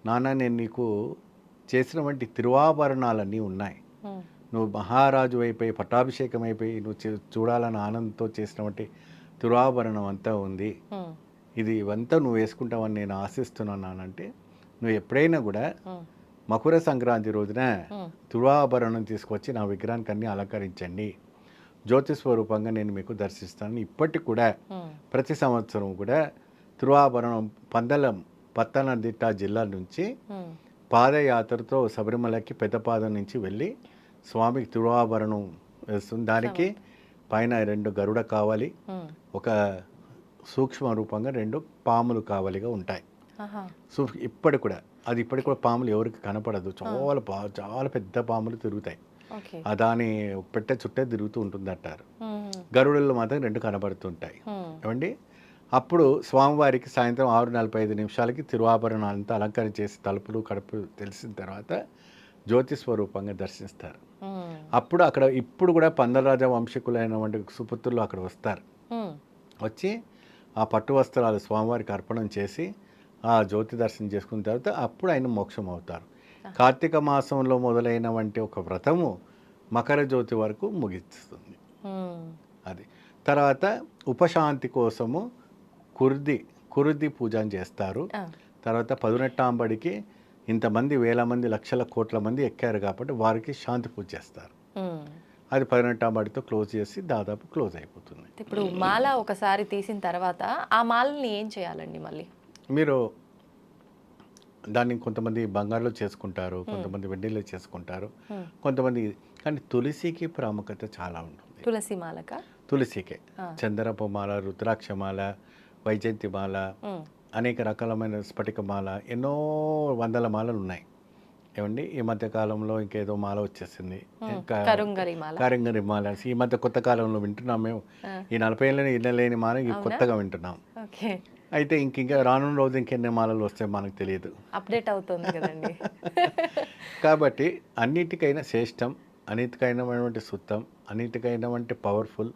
నాన్న నేను నీకు చేసినటువంటి తిరువాభరణాలన్నీ ఉన్నాయి, నువ్వు మహారాజు అయిపోయి పట్టాభిషేకం అయిపోయి నువ్వు చూడాలని ఆనందంతో చేసినటువంటి తిరువాభరణం అంతా ఉంది, ఇవంతా నువ్వు వేసుకుంటావని నేను ఆశిస్తున్నానంటే, నువ్వు ఎప్పుడైనా కూడా మకర సంక్రాంతి రోజున తిరువాభరణం తీసుకొచ్చి నా విగ్రహానికి అన్ని అలంకరించండి, జ్యోతి స్వరూపంగా నేను మీకు దర్శిస్తాను. ఇప్పటికి కూడా ప్రతి సంవత్సరం కూడా తిరువాభరణం పత్తనదిట్ట జిల్లా నుంచి పాదయాత్రతో శబరిమలకి పెద్దపాదం నుంచి వెళ్ళి స్వామికి తిరువాభరణం వేస్తుంది. దానికి పైన 2 గరుడ కావాలి, ఒక సూక్ష్మ రూపంగా 2 పాములు కావాలిగా ఉంటాయి. ఇప్పటికి కూడా పాములు ఎవరికి కనపడదు, చాలా పెద్ద పాములు తిరుగుతాయి, దాని పెట్టె చుట్టే తిరుగుతూ ఉంటుంది అంటారు. గరుడల్లో మాత్రం 2 కనబడుతుంటాయి. ఏమండి, అప్పుడు స్వామివారికి సాయంత్రం 6:45 తిరువాభరణాలంతా అలంకరణ చేసి తలుపులు కడుపు తెలిసిన తర్వాత జ్యోతి స్వరూపంగా దర్శిస్తారు. అప్పుడు అక్కడ ఇప్పుడు కూడా పందలరాజ వంశీకులైనటువంటి సుపుత్రులు అక్కడ వస్తారు. వచ్చి ఆ పట్టు వస్త్రాలు స్వామివారికి అర్పణం చేసి ఆ జ్యోతి దర్శనం చేసుకున్న తర్వాత అప్పుడు ఆయన మోక్షం అవుతారు. కార్తీక మాసంలో మొదలైనటువంటి ఒక వ్రతము మకర జ్యోతి వరకు ముగిస్తుంది. అది తర్వాత ఉపశాంతి కోసము కురుది పూజ చేస్తారు. తర్వాత పదునెట్టాంబడికి ఇంతమంది వేల మంది లక్షల కోట్ల మంది ఎక్కారు కాబట్టి వారికి శాంతి పూజ చేస్తారు. అది 18 క్లోజ్ చేసి దాదాపు క్లోజ్ అయిపోతుంది. ఇప్పుడు మాల ఒకసారి తీసిన తర్వాత ఆ మాలని ఏం చేయాలండి? మళ్ళీ మీరు దాన్ని కొంతమంది బంగారులో చేసుకుంటారు, కొంతమంది వెండిలో చేసుకుంటారు, కొంతమంది కానీ తులసికి ప్రాముఖ్యత చాలా ఉంటుంది. తులసి మాలక తులసికే చందనపు మాల, రుద్రాక్షమాల, వైజయంతిమాల, అనేక రకాలమైన స్ఫటికమాల, ఎన్నో వందల మాలలు ఉన్నాయి. ఏమండి ఈ మధ్య కాలంలో ఇంకేదో మాల వచ్చేసింది, కరంగరి మాల. ఈ మధ్య కొత్త కాలంలో వింటున్నాం మేము. ఈ 40 ఏళ్ళని ఇళ్ళలేని మాల కొత్తగా వింటున్నాం. అయితే ఇంకా రానున్న రోజు ఇంకెన్ని మాలలు వస్తాయి మనకు తెలియదు, అప్డేట్ అవుతుంది కదండి. కాబట్టి అన్నిటికైనా శ్రేష్టం, అన్నిటికైనటువంటి సుత్తం, అన్నిటికైనటువంటి పవర్ఫుల్,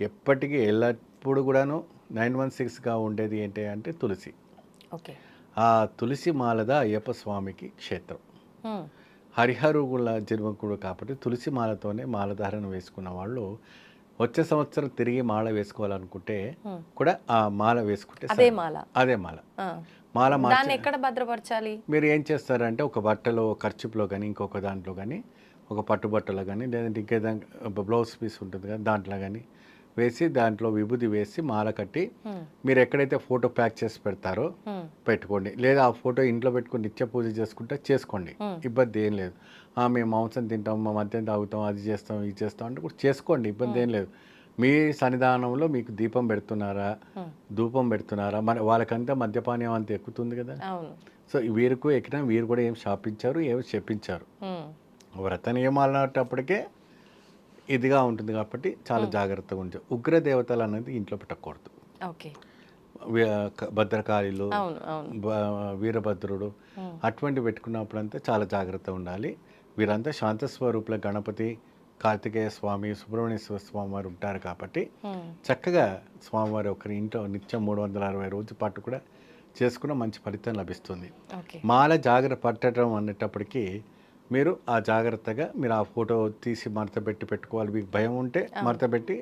ఎప్పటికీ ఎల్లప్పుడు కూడాను 916గా ఉండేది ఏంటి అంటే తులసి. ఆ తులసి మాలద అయ్యప్ప స్వామికి క్షేత్రం. హరిహరుల జన్మకుడు కాబట్టి తులసి మాలతోనే మాలధారణ వేసుకున్న వాళ్ళు వచ్చే సంవత్సరం తిరిగి మాల వేసుకోవాలనుకుంటే కూడా ఆ మాల వేసుకుంటే అదే మాల ఎక్కడ భద్రపరచాలి? మీరు ఏం చేస్తారంటే ఒక బట్టలో, ఖర్చులో కానీ ఇంకొక దాంట్లో కానీ, ఒక పట్టుబట్టలో కానీ, లేదంటే ఇంకేదా బ్లౌజ్ పీస్ ఉంటుంది కదా దాంట్లో కానీ వేసి దాంట్లో విభూది వేసి మాల కట్టి మీరు ఎక్కడైతే ఫోటో ప్యాక్ చేసి పెడతారో పెట్టుకోండి. లేదా ఆ ఫోటో ఇంట్లో పెట్టుకుని నిత్య పూజ చేసుకుంటే చేసుకోండి, ఇబ్బంది ఏం లేదు. మేము మాంసం తింటాం, మా మద్యం తాగుతాం, అది చేస్తాం, ఇది చేస్తాం అంటే కూడా చేసుకోండి, ఇబ్బంది ఏం లేదు. మీ సన్నిధానంలో మీకు దీపం పెడుతున్నారా, ధూపం పెడుతున్నారా, మరి వాళ్ళకంతా మద్యపానీయం అంత ఎక్కుతుంది కదా. సో వీరికి ఎక్కినా వీరు కూడా ఏం శాపించారు, ఏమి చెప్పించారు. వ్రత నియమాలు అన్నప్పటికే ఇదిగా ఉంటుంది కాబట్టి చాలా జాగ్రత్తగా ఉంటుంది. ఉగ్రదేవతలు అనేది ఇంట్లో పెట్టకూడదు. భద్రకాళిలు, వీరభద్రుడు అటువంటి పెట్టుకున్నప్పుడంతా చాలా జాగ్రత్త ఉండాలి. వీరంతా శాంత స్వరూపుల గణపతి, కార్తికేయ స్వామి, సుబ్రహ్మణ్యేశ్వర స్వామి వారు ఉంటారు కాబట్టి చక్కగా స్వామివారి ఒకరి ఇంట్లో నిత్యం 360 రోజుల పాటు కూడా చేసుకున్న మంచి ఫలితం లభిస్తుంది. మాల జాగ్రత్త పట్టడం అనేటప్పటికీ మీరు ఆ జాగ్రత్తగా మీరు ఆ ఫోటో తీసి మడత పెట్టి పెట్టుకోవాలి. మీకు భయం ఉంటే మడత పెట్టి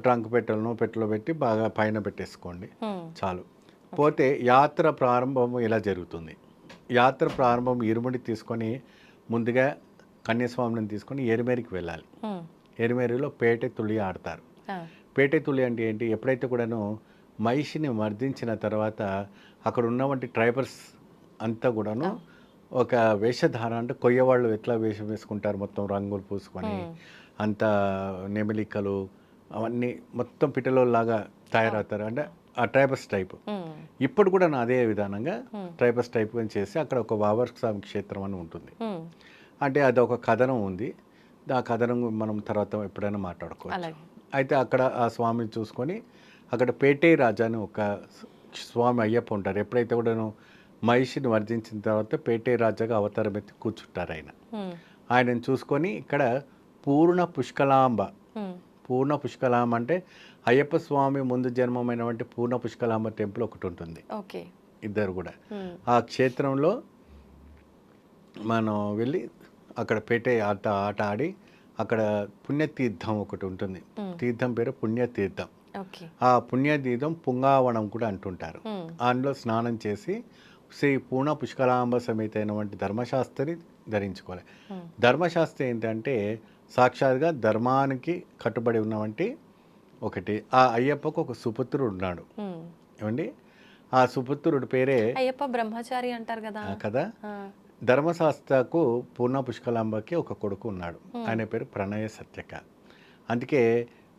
ట్రంక్ పెట్టెలో పెట్టి బాగా పైన పెట్టేసుకోండి చాలు. పోతే యాత్ర ప్రారంభం ఇలా జరుగుతుంది. యాత్ర ప్రారంభం ఇరుముడి తీసుకొని ముందుగా కన్యాస్వామిని తీసుకొని ఎరిమేరికి వెళ్ళాలి. ఎరిమేరిలో పేటె తులి ఆడతారు. పేటె తులి అంటే ఏంటి? ఎప్పుడైతే కూడాను మహిషిని మర్దించిన తర్వాత అక్కడ ఉన్నటువంటి ట్రైబర్స్ అంతా కూడాను ఒక వేషధారణ, అంటే కొయ్యవాళ్ళు ఎట్లా వేషం వేసుకుంటారు, మొత్తం రంగులు పూసుకొని అంత నెమిలికలు అవన్నీ మొత్తం పిట్టలోలాగా తయారవుతారు. అంటే ఆ ట్రైబర్స్ టైప్. ఇప్పుడు కూడా అదే విధానంగా ట్రైబర్స్ టైప్ అని చేసి అక్కడ ఒక వావర్ స్వామి క్షేత్రం అని ఉంటుంది. అంటే అది ఒక కథనం ఉంది. ఆ కథనం మనం తర్వాత ఎప్పుడైనా మాట్లాడుకోవచ్చు. అయితే అక్కడ ఆ స్వామిని చూసుకొని అక్కడ పేటే రాజా అని ఒక స్వామి అయ్యప్ప ఉంటారు. ఎప్పుడైతే కూడాను మహిషిని వర్జించిన తర్వాత పేటే రాజాగా అవతారం ఎత్తి కూర్చుంటారు ఆయనను చూసుకొని ఇక్కడ పూర్ణ పుష్కలాంబ అంటే అయ్యప్ప స్వామి ముందు జన్మమైనటువంటి పూర్ణ పుష్కలాంబ టెంపుల్ ఒకటి ఉంటుంది. ఇద్దరు కూడా ఆ క్షేత్రంలో మనం వెళ్ళి అక్కడ పేటే ఆట ఆడి అక్కడ పుణ్యతీర్థం ఒకటి ఉంటుంది. తీర్థం పేరు పుణ్యతీర్థం. ఆ పుణ్యతీర్థం పుంగావనం కూడా అంటుంటారు. అందులో స్నానం చేసి శ్రీ పూర్ణ పుష్కలాంబ సమేత అయినటువంటి ధర్మశాస్త్రి ధరించుకోవాలి. ధర్మశాస్త్రి ఏంటంటే సాక్షాత్గా ధర్మానికి కట్టుబడి ఉన్నవంటి ఒకటి. ఆ అయ్యప్పకు ఒక సుపుత్రుడు ఉన్నాడు. ఏమండి ఆ సుపుత్రుడి పేరే అయ్యప్ప బ్రహ్మచారి అంటారు కదా. ధర్మశాస్త్రకు పూర్ణ పుష్కలాంబకి ఒక కొడుకు ఉన్నాడు. ఆయన పేరు ప్రణయ సత్యక. అందుకే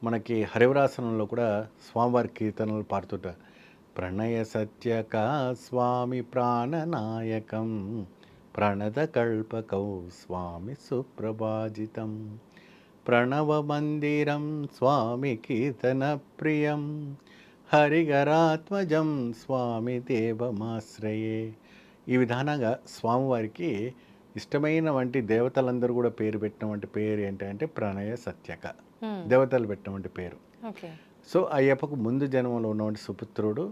మనకి హరివరాసనంలో కూడా స్వామివారి కీర్తనలు పాడుతుంటారు. ప్రణయ సత్యక స్వామి ప్రాణనాయకం ప్రణద కల్పకౌ స్వామి సుప్రభాజితం ప్రణవ మందిరం స్వామి కీర్తన ప్రియం హరిగరాత్మజం స్వామి దేవమాశ్రయే. ఈ విధానంగా స్వామివారికి ఇష్టమైన వంటి దేవతలందరూ కూడా పేరు పెట్టినటువంటి పేరు ఏంటంటే ప్రణయ సత్యక. దేవతలు పెట్టినటువంటి పేరు. సో అయ్యప్పకు ముందు జన్మలో ఉన్నటువంటి సుపుత్రుడు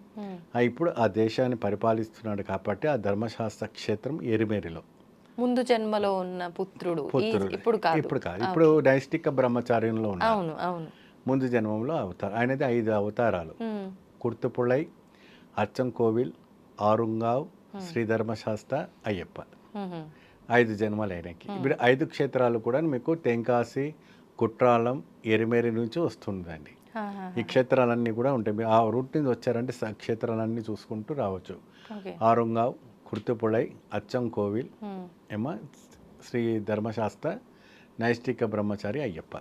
ఇప్పుడు ఆ దేశాన్ని పరిపాలిస్తున్నాడు కాబట్టి ఆ ధర్మశాస్త్ర క్షేత్రం ఎరిమేరిలో ముందు జన్మలో ఉన్న పుత్రుడు పుత్రుడు ఇప్పుడు కాదు. ఇప్పుడు కాదు, ఇప్పుడు నైష్టిక బ్రహ్మచార్యంలో ఉన్నారు. అవును అవును. ముందు జన్మంలో అవతారం ఆయనది 5 అవతారాలు. కుర్తుపుళై, అచ్చంకోవిల్, ఆరుంగావ్, శ్రీ ధర్మశాస్త్ర, అయ్యప్ప. 5 జన్మలు ఆయనకి. ఇప్పుడు 5 క్షేత్రాలు కూడా మీకు తెంకాసి, కుట్రాలం, ఎరిమేరి నుంచి వస్తుందండి. ఈ క్షేత్రాలన్నీ కూడా ఉంటాయి. మీరు ఆ రూట్ నుంచి వచ్చారంటే క్షేత్రాలన్నీ చూసుకుంటూ రావచ్చు. ఆరుంగావ్, కుర్తుపుళై, అచ్చంకోవిల్, ఏమో శ్రీ ధర్మశాస్త్ర, నైష్టిక బ్రహ్మచారి, అయ్యప్ప.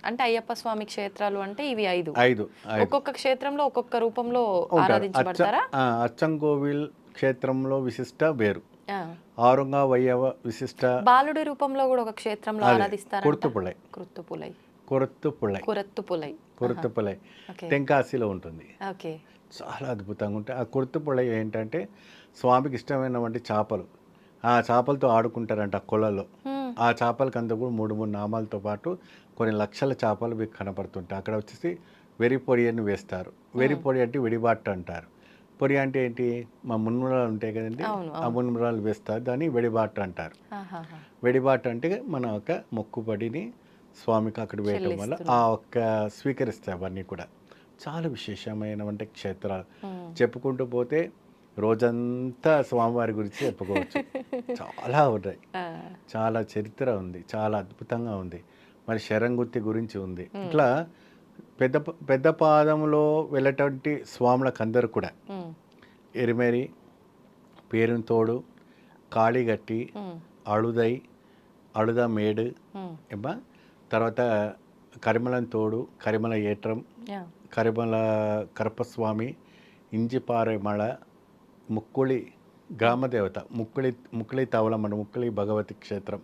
అంటే అయ్యప్ప స్వామి క్షేత్రాలు అంటే ఇవి 5. ఒక్కొక్క క్షేత్రంలో ఒక్కొక్క రూపంలో ఆరాధించబడతారా? అచ్చంకోవిల్ క్షేత్రంలో విశిష్ట వేరు, ఆరుంగావ్ అయ్యవ విశిష్ట. బాలుడి రూపంలో కూడా ఒక క్షేత్రంలో ఆరాధిస్తారు. కుర్తుపుళై, కుర్తుపుళై, కుర్తుపుళై, కురత్తుపుళై, కుర్తుపుళై తెంకాసిలో ఉంటుంది. చాలా అద్భుతంగా ఉంటాయి. ఆ కుర్తుపుళై ఏంటంటే స్వామికి ఇష్టమైనటువంటి చేపలు, ఆ చేపలతో ఆడుకుంటారంట కొలలో. ఆ చేపలకి అంతా కూడా 3 నామాలతో పాటు కొన్ని లక్షల చేపలు మీకు కనపడుతుంటాయి. అక్కడ వచ్చేసి వెరి పొడి అని వేస్తారు. వెరి పొడి అంటే వెడిబాట్ అంటారు. పొడి అంటే ఏంటి, మా మున్మురాలు ఉంటాయి కదండి, ఆ మున్మురాలు వేస్తారు, దాన్ని వెడిబాట్ అంటారు. వెడిబాట్ అంటే మన ఒక మొక్కుబడిని స్వామికి అక్కడ వేయటం వల్ల ఆ ఒక్క స్వీకరిస్తాయి. అవన్నీ కూడా చాలా విశేషమైనటువంటి క్షేత్రాలు. చెప్పుకుంటూ పోతే రోజంతా స్వామివారి గురించి చెప్పుకోవచ్చు. చాలా ఉన్నాయి, చాలా చరిత్ర ఉంది, చాలా అద్భుతంగా ఉంది. మరి శరంగుత్తి గురించి ఉంది. ఇట్లా పెద్ద పాదంలో వెళ్ళేటువంటి స్వాములకు అందరు కూడా ఎరిమేరి, పేరుతోడు, కాళీగట్టి, అళుదై, అళుద మేడు, ఏమా తర్వాత కరిమలం తోడు, కరిమల ఏట్రం, కరిమల కరపస్వామి, ఇంజిపారెమళ, ముక్కుళి గ్రామదేవత, ముక్కుళి తవలమ్మ, ముక్కుళి భగవతి క్షేత్రం.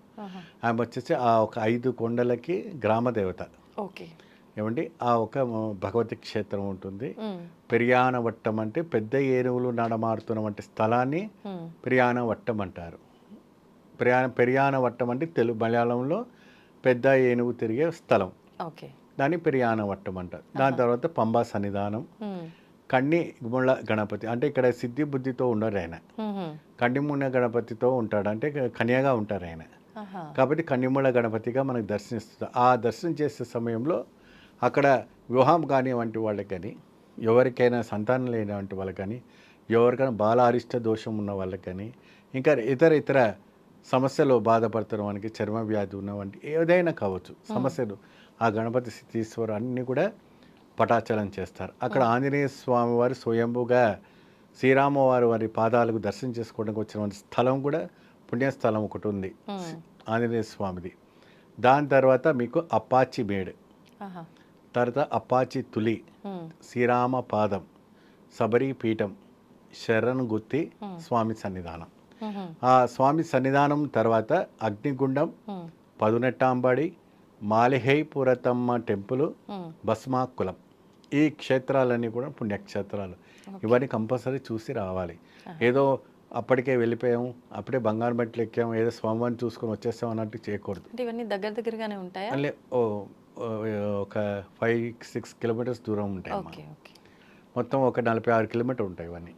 ఆమె వచ్చేసి ఆ ఒక 5 కొండలకి గ్రామదేవత. ఏమండి ఆ ఒక భగవతి క్షేత్రం ఉంటుంది. పెరియానవట్టం అంటే పెద్ద ఏనుగులు నడమాడుతున్నటువంటి స్థలాన్ని పెరియానవట్టం అంటారు. పెరియానవట్టం అంటే తెలుగు మలయాళంలో పెద్ద ఏనుగు తిరిగే స్థలం, దాన్ని పెరియానవట్టం అంటారు. దాని తర్వాత పంబా సన్నిధానం, కన్నిముళ్ళ గణపతి అంటే ఇక్కడ సిద్ధి బుద్ధితో ఉండరు ఆయన, కన్నిముళ్ళ గణపతితో ఉంటాడు, అంటే కన్యగా ఉంటారు ఆయన. కాబట్టి కన్నిముళ్ళ గణపతిగా మనకు దర్శనిస్తుంది. ఆ దర్శనం చేసే సమయంలో అక్కడ వివాహం కానివంటి వాళ్ళకి కానీ, ఎవరికైనా సంతానం లేనివంటి వాళ్ళకి కానీ, ఎవరికైనా బాలారిష్ట దోషం ఉన్న వాళ్ళకి కానీ, ఇంకా ఇతర సమస్యలు బాధపడుతున్న వానికి, చర్మ వ్యాధి ఉన్నవంటి ఏదైనా కావచ్చు సమస్యలు, ఆ గణపతి సిద్ధీశ్వరు అన్నీ కూడా పటాచలం చేస్తారు. అక్కడ ఆంజనేయ స్వామి వారు స్వయంభుగా శ్రీరామవారి వారి పాదాలకు దర్శనం చేసుకోవడానికి వచ్చిన స్థలం కూడా పుణ్యస్థలం ఒకటి ఉంది ఆంజనేయ స్వామిది. దాని తర్వాత మీకు అప్పాచి మేడు, తర్వాత అప్పాచి తులి, శ్రీరామ పాదం, శబరి పీఠం, శరణ్ గుత్తి స్వామి సన్నిధానం. ఆ స్వామి సన్నిధానం తర్వాత అగ్నిగుండం, పదునెట్టాంబడి, మాలిహైపురతమ్మ టెంపుల్, భస్మాకులం. ఈ క్షేత్రాలన్నీ కూడా పుణ్యక్షేత్రాలు. ఇవన్నీ కంపల్సరీ చూసి రావాలి. ఏదో అప్పటికే వెళ్ళిపోయాము, అప్పుడే బంగారు మెట్లు ఎక్కాము, ఏదో స్వామివారిని చూసుకొని వచ్చేస్తాం అన్నట్టు చేయకూడదు. ఇవన్నీ దగ్గరగానే ఉంటాయి, ఒక 5-6 కిలోమీటర్స్ దూరం ఉంటాయి. మొత్తం ఒక 46 కిలోమీటర్ ఉంటాయి ఇవన్నీ.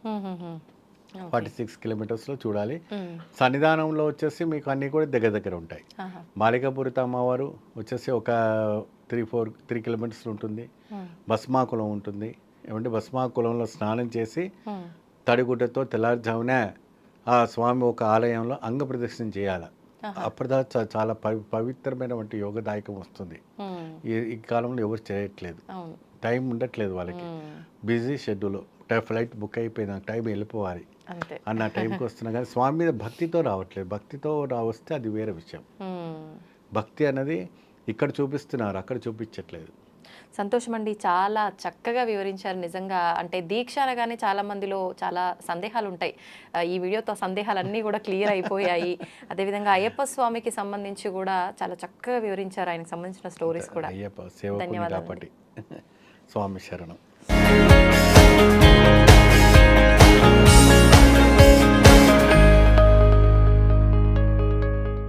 46 కిలోమీటర్స్లో చూడాలి. సన్నిధానంలో వచ్చేసి మీకు అన్నీ కూడా దగ్గర ఉంటాయి. బాలికాపురిత అమ్మవారు వచ్చేసి ఒక 3 కిలోమీటర్స్ ఉంటుంది. భస్మాకులం ఉంటుంది. ఏమంటే భస్మాకులంలో స్నానం చేసి తడిగుడ్డతో తెల్లారుజామున ఆ స్వామి ఒక ఆలయంలో అంగ ప్రదక్షిణ చేయాలి. అప్పుడు చాలా పవిత్రమైనటువంటి యోగదాయకం వస్తుంది. ఈ కాలంలో ఎవరు చేయట్లేదు, టైం ఉండట్లేదు వాళ్ళకి, బిజీ షెడ్యూల్, ఫ్లైట్ బుక్ అయిపోయింది, టైం వెళ్ళిపోవాలి అన్న టైంకి వస్తున్నా కానీ స్వామి మీద భక్తితో రావట్లేదు. భక్తితో వస్తే అది వేరే విషయం. భక్తి అన్నది ఇక్కడ చూపిస్తున్నారు, అక్కడ చూపించట్లేదు. సంతోషం అండి, చాలా చక్కగా వివరించారు. నిజంగా అంటే దీక్ష అనగానే చాలా మందిలో చాలా సందేహాలు ఉంటాయి. ఈ వీడియోతో సందేహాలన్నీ కూడా క్లియర్ అయిపోయాయి. అదేవిధంగా అయ్యప్ప స్వామికి సంబంధించి కూడా చాలా చక్కగా వివరించారు, ఆయనకు సంబంధించిన స్టోరీస్ కూడా. అయ్యప్ప సేవకుని కాబట్టి స్వామి శరణం.